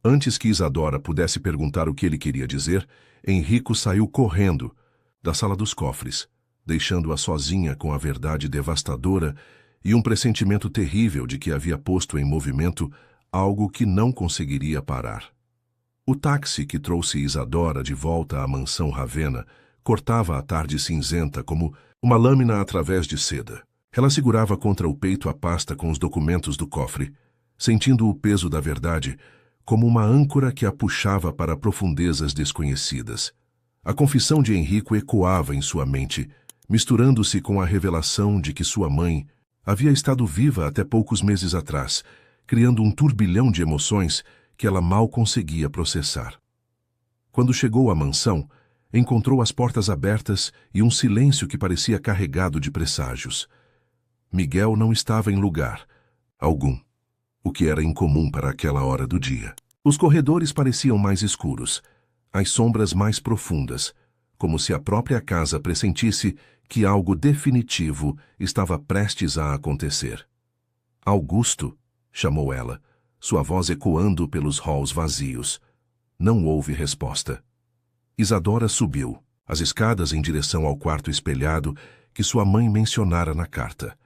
Antes que Isadora pudesse perguntar o que ele queria dizer, Henrico saiu correndo da sala dos cofres, deixando-a sozinha com a verdade devastadora e um pressentimento terrível de que havia posto em movimento algo que não conseguiria parar. O táxi que trouxe Isadora de volta à mansão Ravenna cortava a tarde cinzenta como uma lâmina através de seda. Ela segurava contra o peito a pasta com os documentos do cofre, sentindo o peso da verdade como uma âncora que a puxava para profundezas desconhecidas. A confissão de Henrico ecoava em sua mente, misturando-se com a revelação de que sua mãe havia estado viva até poucos meses atrás, criando um turbilhão de emoções que ela mal conseguia processar. Quando chegou à mansão, encontrou as portas abertas e um silêncio que parecia carregado de presságios. Miguel não estava em lugar algum, o que era incomum para aquela hora do dia. Os corredores pareciam mais escuros, as sombras mais profundas, como se a própria casa pressentisse que algo definitivo estava prestes a acontecer. Augusto, chamou ela, sua voz ecoando pelos halls vazios. Não houve resposta. Isadora subiu, as escadas em direção ao quarto espelhado que sua mãe mencionara na carta.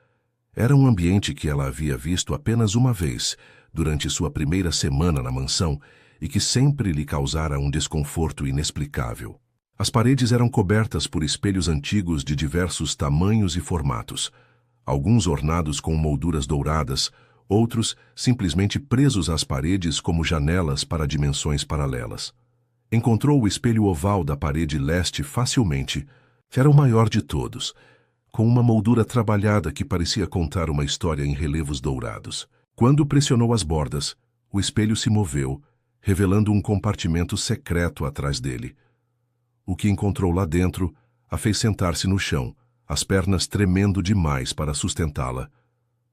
Era um ambiente que ela havia visto apenas uma vez, durante sua primeira semana na mansão e que sempre lhe causara um desconforto inexplicável. As paredes eram cobertas por espelhos antigos de diversos tamanhos e formatos, alguns ornados com molduras douradas, outros simplesmente presos às paredes como janelas para dimensões paralelas. Encontrou o espelho oval da parede leste facilmente. Era o maior de todos, com uma moldura trabalhada que parecia contar uma história em relevos dourados. Quando pressionou as bordas, o espelho se moveu, revelando um compartimento secreto atrás dele. O que encontrou lá dentro a fez sentar-se no chão, as pernas tremendo demais para sustentá-la.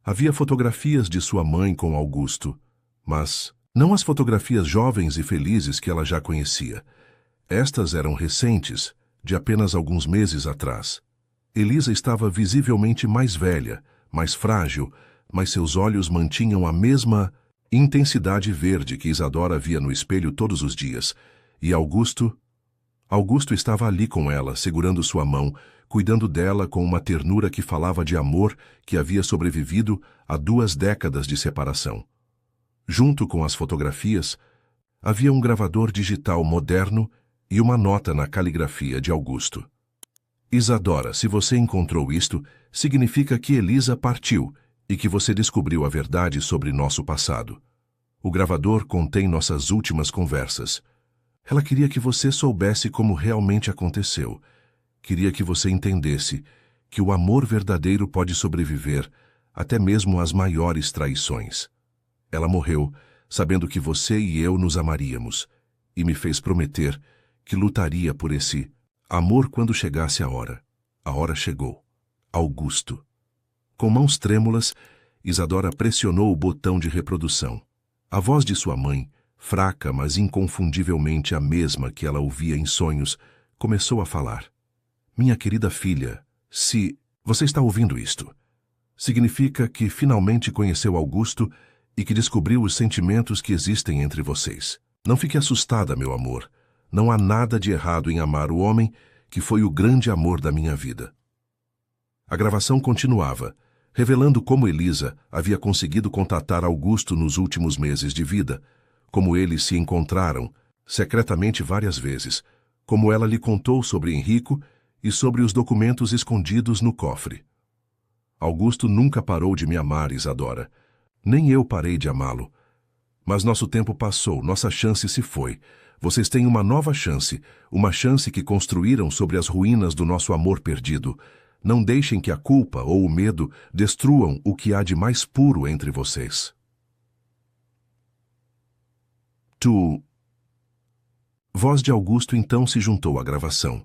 Havia fotografias de sua mãe com Augusto, mas não as fotografias jovens e felizes que ela já conhecia. Estas eram recentes, de apenas alguns meses atrás. Elisa estava visivelmente mais velha, mais frágil, mas seus olhos mantinham a mesma intensidade verde que Isadora via no espelho todos os dias. E Augusto estava ali com ela, segurando sua mão, cuidando dela com uma ternura que falava de amor que havia sobrevivido a 2 décadas de separação. Junto com as fotografias, havia um gravador digital moderno e uma nota na caligrafia de Augusto. Isadora, se você encontrou isto, significa que Elisa partiu e que você descobriu a verdade sobre nosso passado. O gravador contém nossas últimas conversas. Ela queria que você soubesse como realmente aconteceu. Queria que você entendesse que o amor verdadeiro pode sobreviver até mesmo às maiores traições. Ela morreu sabendo que você e eu nos amaríamos e me fez prometer que lutaria por esse amor quando chegasse a hora. A hora chegou. Augusto. Com mãos trêmulas, Isadora pressionou o botão de reprodução. A voz de sua mãe, fraca mas inconfundivelmente a mesma que ela ouvia em sonhos, começou a falar. Minha querida filha, se você está ouvindo isto, significa que finalmente conheceu Augusto e que descobriu os sentimentos que existem entre vocês. Não fique assustada, meu amor. Não há nada de errado em amar o homem que foi o grande amor da minha vida. A gravação continuava, revelando como Elisa havia conseguido contatar Augusto nos últimos meses de vida, como eles se encontraram, secretamente várias vezes, como ela lhe contou sobre Henrico e sobre os documentos escondidos no cofre. Augusto nunca parou de me amar, Isadora. Nem eu parei de amá-lo. Mas nosso tempo passou, nossa chance se foi. Vocês têm uma nova chance, uma chance que construíram sobre as ruínas do nosso amor perdido. Não deixem que a culpa ou o medo destruam o que há de mais puro entre vocês. Voz de Augusto então se juntou à gravação.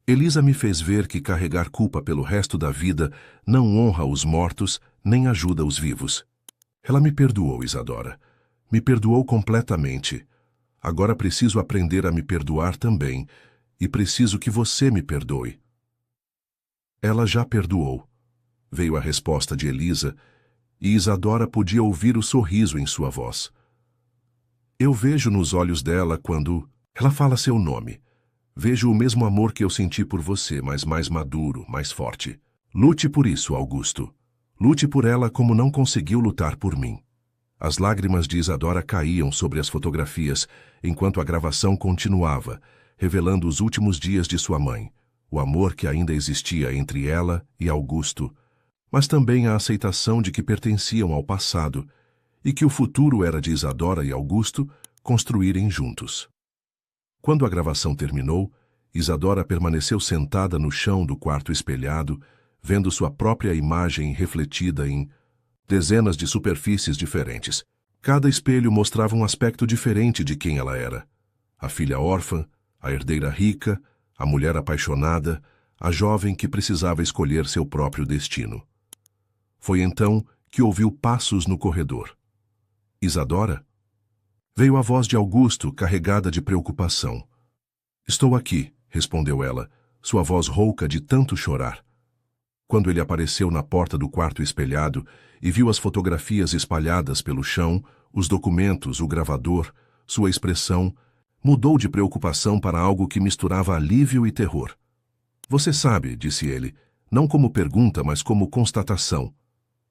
Elisa me fez ver que carregar culpa pelo resto da vida não honra os mortos nem ajuda os vivos. Ela me perdoou, Isadora. Me perdoou completamente. Agora preciso aprender a me perdoar também, e preciso que você me perdoe. Ela já perdoou. Veio a resposta de Elisa, e Isadora podia ouvir o sorriso em sua voz. Eu vejo nos olhos dela quando ela fala seu nome. Vejo o mesmo amor que eu senti por você, mas mais maduro, mais forte. Lute por isso, Augusto. Lute por ela como não conseguiu lutar por mim. As lágrimas de Isadora caíam sobre as fotografias, enquanto a gravação continuava, revelando os últimos dias de sua mãe, o amor que ainda existia entre ela e Augusto, mas também a aceitação de que pertenciam ao passado e que o futuro era de Isadora e Augusto construírem juntos. Quando a gravação terminou, Isadora permaneceu sentada no chão do quarto espelhado, vendo sua própria imagem refletida em dezenas de superfícies diferentes. Cada espelho mostrava um aspecto diferente de quem ela era. A filha órfã, a herdeira rica, a mulher apaixonada, a jovem que precisava escolher seu próprio destino. Foi então que ouviu passos no corredor. Isadora? Veio a voz de Augusto, carregada de preocupação. Estou aqui, respondeu ela, sua voz rouca de tanto chorar. Quando ele apareceu na porta do quarto espelhado e viu as fotografias espalhadas pelo chão, os documentos, o gravador, sua expressão, mudou de preocupação para algo que misturava alívio e terror. Você sabe, disse ele, não como pergunta, mas como constatação.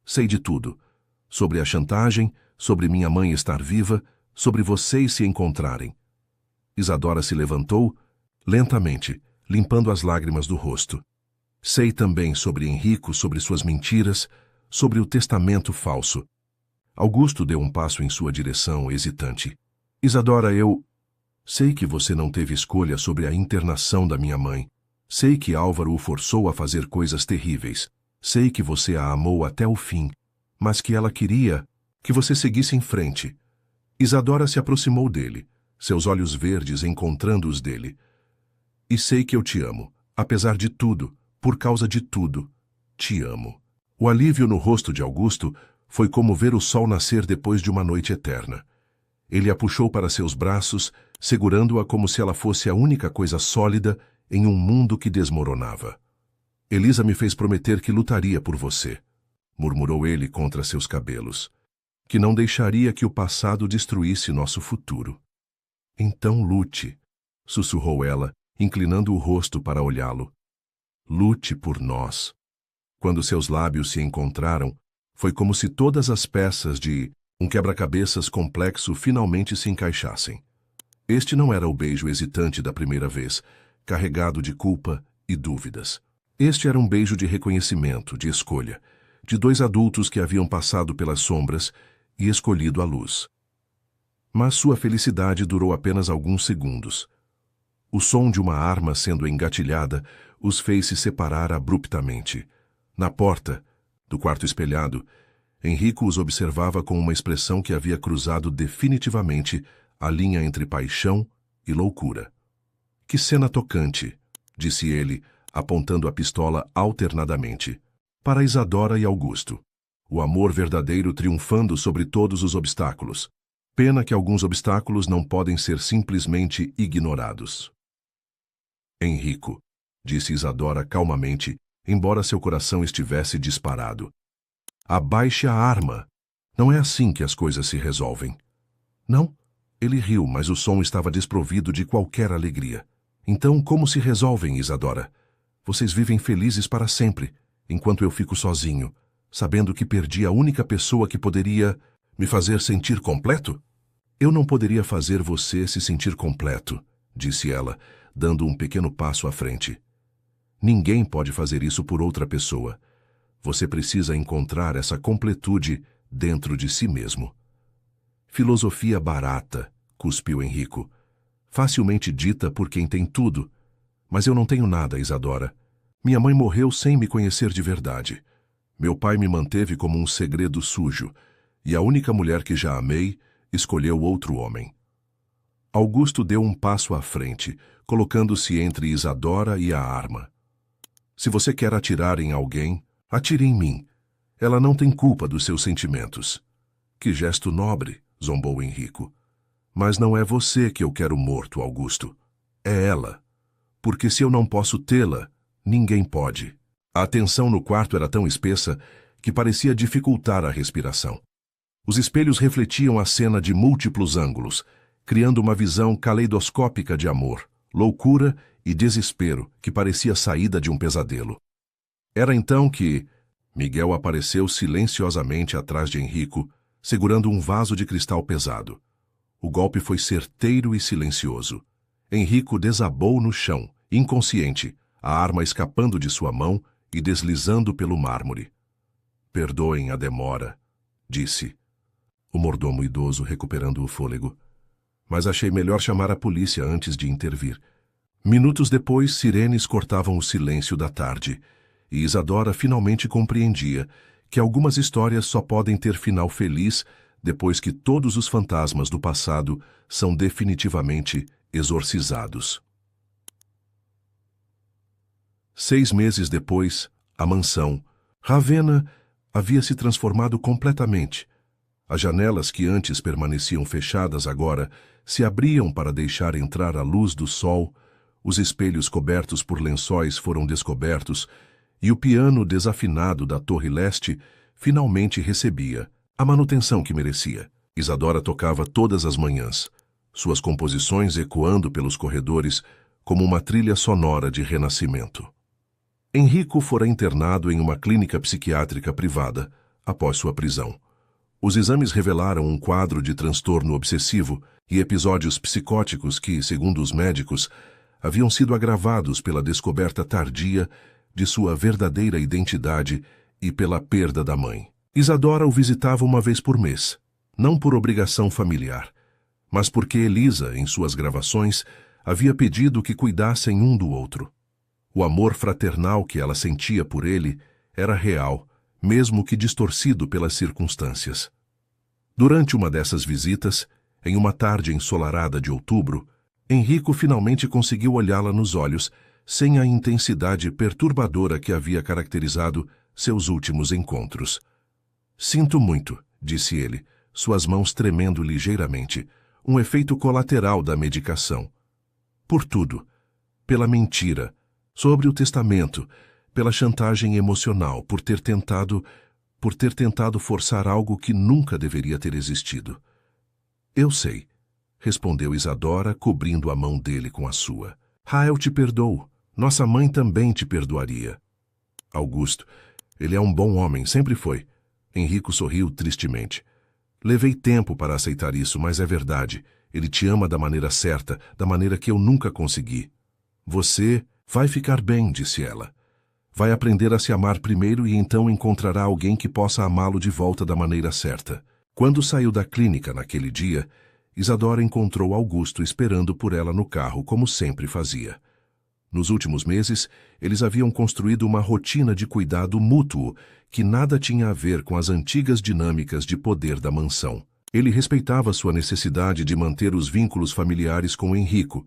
Sei de tudo. sobre a chantagem, sobre minha mãe estar viva, sobre vocês se encontrarem. Isadora se levantou, lentamente, limpando as lágrimas do rosto. Sei também sobre Henrico, sobre suas mentiras, sobre o testamento falso. Augusto deu um passo em sua direção, hesitante. Isadora, eu... Sei que você não teve escolha sobre a internação da minha mãe. Sei que Álvaro o forçou a fazer coisas terríveis. Sei que você a amou até o fim, mas que ela queria que você seguisse em frente. Isadora se aproximou dele, seus olhos verdes encontrando os dele. E sei que eu te amo, apesar de tudo, por causa de tudo. Te amo. O alívio no rosto de Augusto foi como ver o sol nascer depois de uma noite eterna. Ele a puxou para seus braços, segurando-a como se ela fosse a única coisa sólida em um mundo que desmoronava. Elisa me fez prometer que lutaria por você, murmurou ele contra seus cabelos, que não deixaria que o passado destruísse nosso futuro. Então lute, sussurrou ela, inclinando o rosto para olhá-lo. Lute por nós. Quando seus lábios se encontraram, foi como se todas as peças de um quebra-cabeças complexo finalmente se encaixassem. Este não era o beijo hesitante da primeira vez, carregado de culpa e dúvidas. Este era um beijo de reconhecimento, de escolha, de dois adultos que haviam passado pelas sombras e escolhido a luz. Mas sua felicidade durou apenas alguns segundos. O som de uma arma sendo engatilhada os fez se separar abruptamente. Na porta, do quarto espelhado, Henrico os observava com uma expressão que havia cruzado definitivamente a linha entre paixão e loucura. Que cena tocante, disse ele, apontando a pistola alternadamente, para Isadora e Augusto. O amor verdadeiro triunfando sobre todos os obstáculos. Pena que alguns obstáculos não podem ser simplesmente ignorados. Henrico, disse Isadora calmamente, embora seu coração estivesse disparado. Abaixe a arma. Não é assim que as coisas se resolvem. Não? Ele riu, mas o som estava desprovido de qualquer alegria. Então, como se resolvem, Isadora? Vocês vivem felizes para sempre, enquanto eu fico sozinho, sabendo que perdi a única pessoa que poderia me fazer sentir completo? Eu não poderia fazer você se sentir completo, disse ela, dando um pequeno passo à frente. Ninguém pode fazer isso por outra pessoa. Você precisa encontrar essa completude dentro de si mesmo. Filosofia barata, cuspiu Henrico. Facilmente dita por quem tem tudo. Mas eu não tenho nada, Isadora. Minha mãe morreu sem me conhecer de verdade. Meu pai me manteve como um segredo sujo, e a única mulher que já amei escolheu outro homem. Augusto deu um passo à frente, colocando-se entre Isadora e a arma. Se você quer atirar em alguém, atire em mim. Ela não tem culpa dos seus sentimentos. Que gesto nobre, zombou Henrico. Mas não é você que eu quero morto, Augusto. É ela. Porque se eu não posso tê-la, ninguém pode. A tensão no quarto era tão espessa que parecia dificultar a respiração. Os espelhos refletiam a cena de múltiplos ângulos, criando uma visão caleidoscópica de amor, loucura e desespero que parecia saída de um pesadelo. Era então que Miguel apareceu silenciosamente atrás de Henrico, segurando um vaso de cristal pesado. O golpe foi certeiro e silencioso. Henrico desabou no chão, inconsciente, a arma escapando de sua mão e deslizando pelo mármore. Perdoem a demora, disse o mordomo idoso, recuperando o fôlego. Mas achei melhor chamar a polícia antes de intervir. Minutos depois, sirenes cortavam o silêncio da tarde, e Isadora finalmente compreendia que algumas histórias só podem ter final feliz depois que todos os fantasmas do passado são definitivamente exorcizados. 6 meses depois, a mansão, Ravenna, havia se transformado completamente. As janelas que antes permaneciam fechadas agora se abriam para deixar entrar a luz do sol, os espelhos cobertos por lençóis foram descobertos e o piano desafinado da torre leste finalmente recebia a manutenção que merecia. Isadora tocava todas as manhãs, suas composições ecoando pelos corredores como uma trilha sonora de renascimento. Henrico fora internado em uma clínica psiquiátrica privada após sua prisão. Os exames revelaram um quadro de transtorno obsessivo e episódios psicóticos que, segundo os médicos, haviam sido agravados pela descoberta tardia de sua verdadeira identidade e pela perda da mãe. Isadora o visitava uma vez por mês, não por obrigação familiar, mas porque Elisa, em suas gravações, havia pedido que cuidassem um do outro. O amor fraternal que ela sentia por ele era real, mesmo que distorcido pelas circunstâncias. Durante uma dessas visitas, em uma tarde ensolarada de outubro, Enrico finalmente conseguiu olhá-la nos olhos, sem a intensidade perturbadora que havia caracterizado seus últimos encontros. "Sinto muito", disse ele, suas mãos tremendo ligeiramente, um efeito colateral da medicação. "Por tudo. Pela mentira, sobre o testamento, pela chantagem emocional, por ter tentado forçar algo que nunca deveria ter existido." "Eu sei", respondeu Isadora, cobrindo a mão dele com a sua. "Rael te perdoou. Nossa mãe também te perdoaria." "Augusto, ele é um bom homem, sempre foi." Enrico sorriu tristemente. "Levei tempo para aceitar isso, mas é verdade. Ele te ama da maneira certa, da maneira que eu nunca consegui." "Você vai ficar bem", disse ela. "Vai aprender a se amar primeiro e então encontrará alguém que possa amá-lo de volta da maneira certa." Quando saiu da clínica naquele dia, Isadora encontrou Augusto esperando por ela no carro, como sempre fazia. Nos últimos meses, eles haviam construído uma rotina de cuidado mútuo que nada tinha a ver com as antigas dinâmicas de poder da mansão. Ele respeitava sua necessidade de manter os vínculos familiares com Enrico,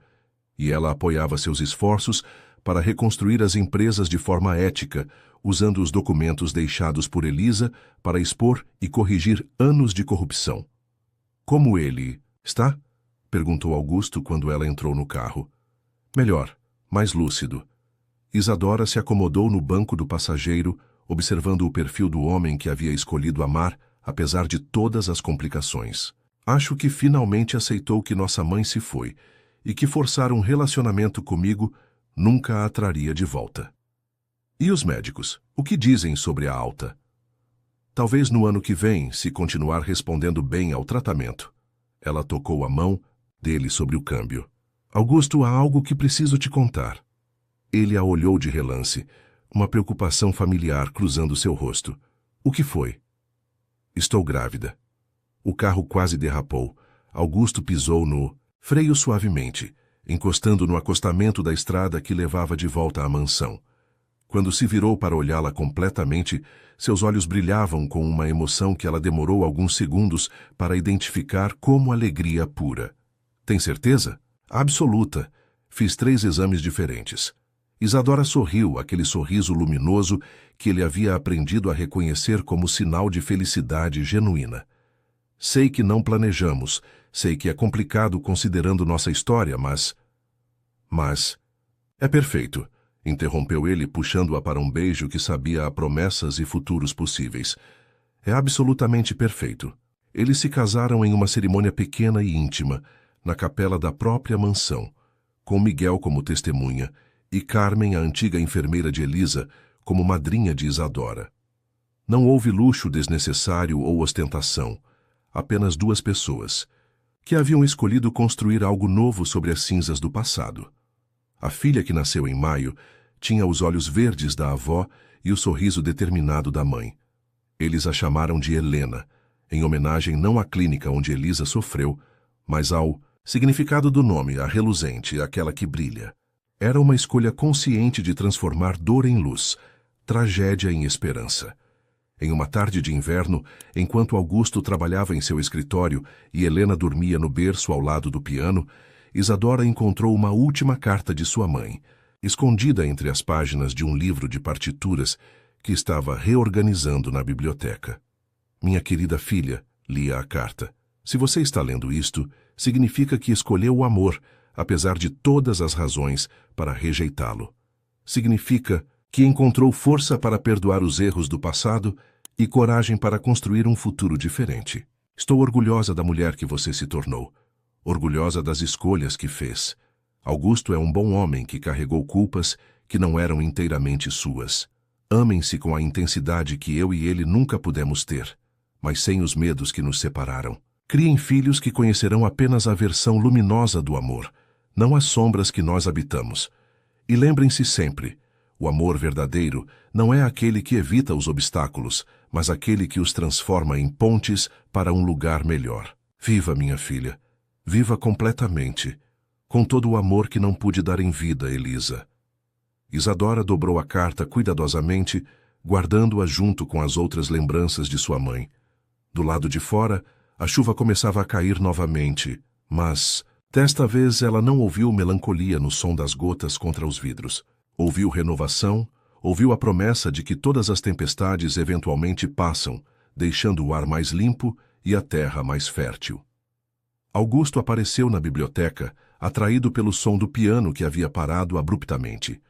e ela apoiava seus esforços para reconstruir as empresas de forma ética, usando os documentos deixados por Elisa para expor e corrigir anos de corrupção. "Como ele está?" perguntou Augusto quando ela entrou no carro. "Melhor, mais lúcido." Isadora se acomodou no banco do passageiro, observando o perfil do homem que havia escolhido amar, apesar de todas as complicações. "Acho que finalmente aceitou que nossa mãe se foi, e que forçar um relacionamento comigo nunca a traria de volta." "E os médicos? O que dizem sobre a alta?" "Talvez no ano que vem, se continuar respondendo bem ao tratamento." Ela tocou a mão dele sobre o câmbio. "Augusto, há algo que preciso te contar." Ele a olhou de relance, uma preocupação familiar cruzando seu rosto. "O que foi?" "Estou grávida." O carro quase derrapou. Augusto pisou no freio suavemente, encostando no acostamento da estrada que levava de volta à mansão. Quando se virou para olhá-la completamente, seus olhos brilhavam com uma emoção que ela demorou alguns segundos para identificar como alegria pura. "Tem certeza?" "Absoluta. Fiz 3 exames diferentes." Isadora sorriu, aquele sorriso luminoso que ele havia aprendido a reconhecer como sinal de felicidade genuína. "Sei que não planejamos, sei que é complicado considerando nossa história, mas... É perfeito", interrompeu ele, puxando-a para um beijo que sabia a promessas e futuros possíveis. "É absolutamente perfeito." Eles se casaram em uma cerimônia pequena e íntima, na capela da própria mansão, com Miguel como testemunha e Carmen, a antiga enfermeira de Elisa, como madrinha de Isadora. Não houve luxo desnecessário ou ostentação, apenas 2 pessoas, que haviam escolhido construir algo novo sobre as cinzas do passado. A filha, que nasceu em maio, tinha os olhos verdes da avó e o sorriso determinado da mãe. Eles a chamaram de Helena, em homenagem não à clínica onde Elisa sofreu, mas ao significado do nome, a reluzente, aquela que brilha. Era uma escolha consciente de transformar dor em luz, tragédia em esperança. Em uma tarde de inverno, enquanto Augusto trabalhava em seu escritório e Helena dormia no berço ao lado do piano, Isadora encontrou uma última carta de sua mãe, escondida entre as páginas de um livro de partituras que estava reorganizando na biblioteca. "Minha querida filha", lia a carta, "se você está lendo isto, significa que escolheu o amor, apesar de todas as razões para rejeitá-lo. Significa que encontrou força para perdoar os erros do passado e coragem para construir um futuro diferente. Estou orgulhosa da mulher que você se tornou, orgulhosa das escolhas que fez. Augusto é um bom homem que carregou culpas que não eram inteiramente suas. Amem-se com a intensidade que eu e ele nunca pudemos ter. mas sem os medos que nos separaram. Criem filhos que conhecerão apenas a versão luminosa do amor, não as sombras que nós habitamos. E lembrem-se sempre, o amor verdadeiro não é aquele que evita os obstáculos, mas aquele que os transforma em pontes para um lugar melhor. Viva, minha filha. Viva completamente, com todo o amor que não pude dar em vida, Elisa. Isadora dobrou a carta cuidadosamente, guardando-a junto com as outras lembranças de sua mãe. Do lado de fora, a chuva começava a cair novamente, mas, desta vez, ela não ouviu melancolia no som das gotas contra os vidros. Ouviu renovação, ouviu a promessa de que todas as tempestades eventualmente passam, deixando o ar mais limpo e a terra mais fértil. Augusto apareceu na biblioteca, atraído pelo som do piano que havia parado abruptamente.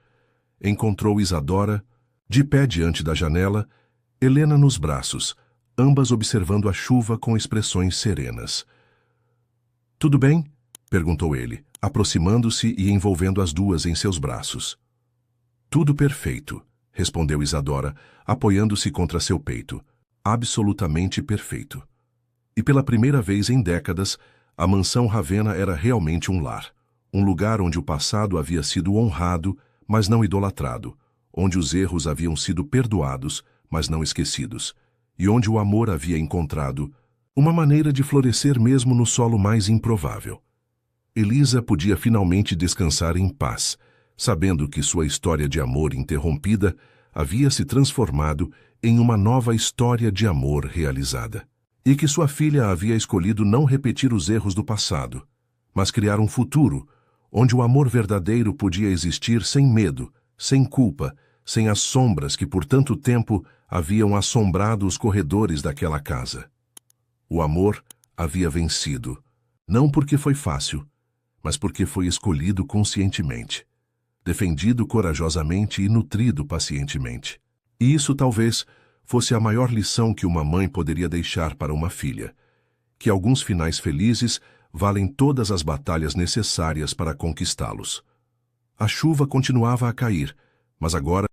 Encontrou Isadora, de pé diante da janela, Helena nos braços, ambas observando a chuva com expressões serenas. "Tudo bem?" perguntou ele, aproximando-se e envolvendo as duas em seus braços. "Tudo perfeito", respondeu Isadora, apoiando-se contra seu peito. "Absolutamente perfeito." E pela primeira vez em décadas, a mansão Ravenna era realmente um lar. Um lugar onde o passado havia sido honrado, mas não idolatrado. Onde os erros haviam sido perdoados, mas não esquecidos. E onde o amor havia encontrado uma maneira de florescer mesmo no solo mais improvável. Elisa podia finalmente descansar em paz, sabendo que sua história de amor interrompida havia se transformado em uma nova história de amor realizada. E que sua filha havia escolhido não repetir os erros do passado, mas criar um futuro onde o amor verdadeiro podia existir sem medo, sem culpa, sem as sombras que por tanto tempo haviam assombrado os corredores daquela casa. O amor havia vencido, não porque foi fácil, mas porque foi escolhido conscientemente, defendido corajosamente e nutrido pacientemente. E isso talvez fosse a maior lição que uma mãe poderia deixar para uma filha, que alguns finais felizes valem todas as batalhas necessárias para conquistá-los. A chuva continuava a cair, mas agora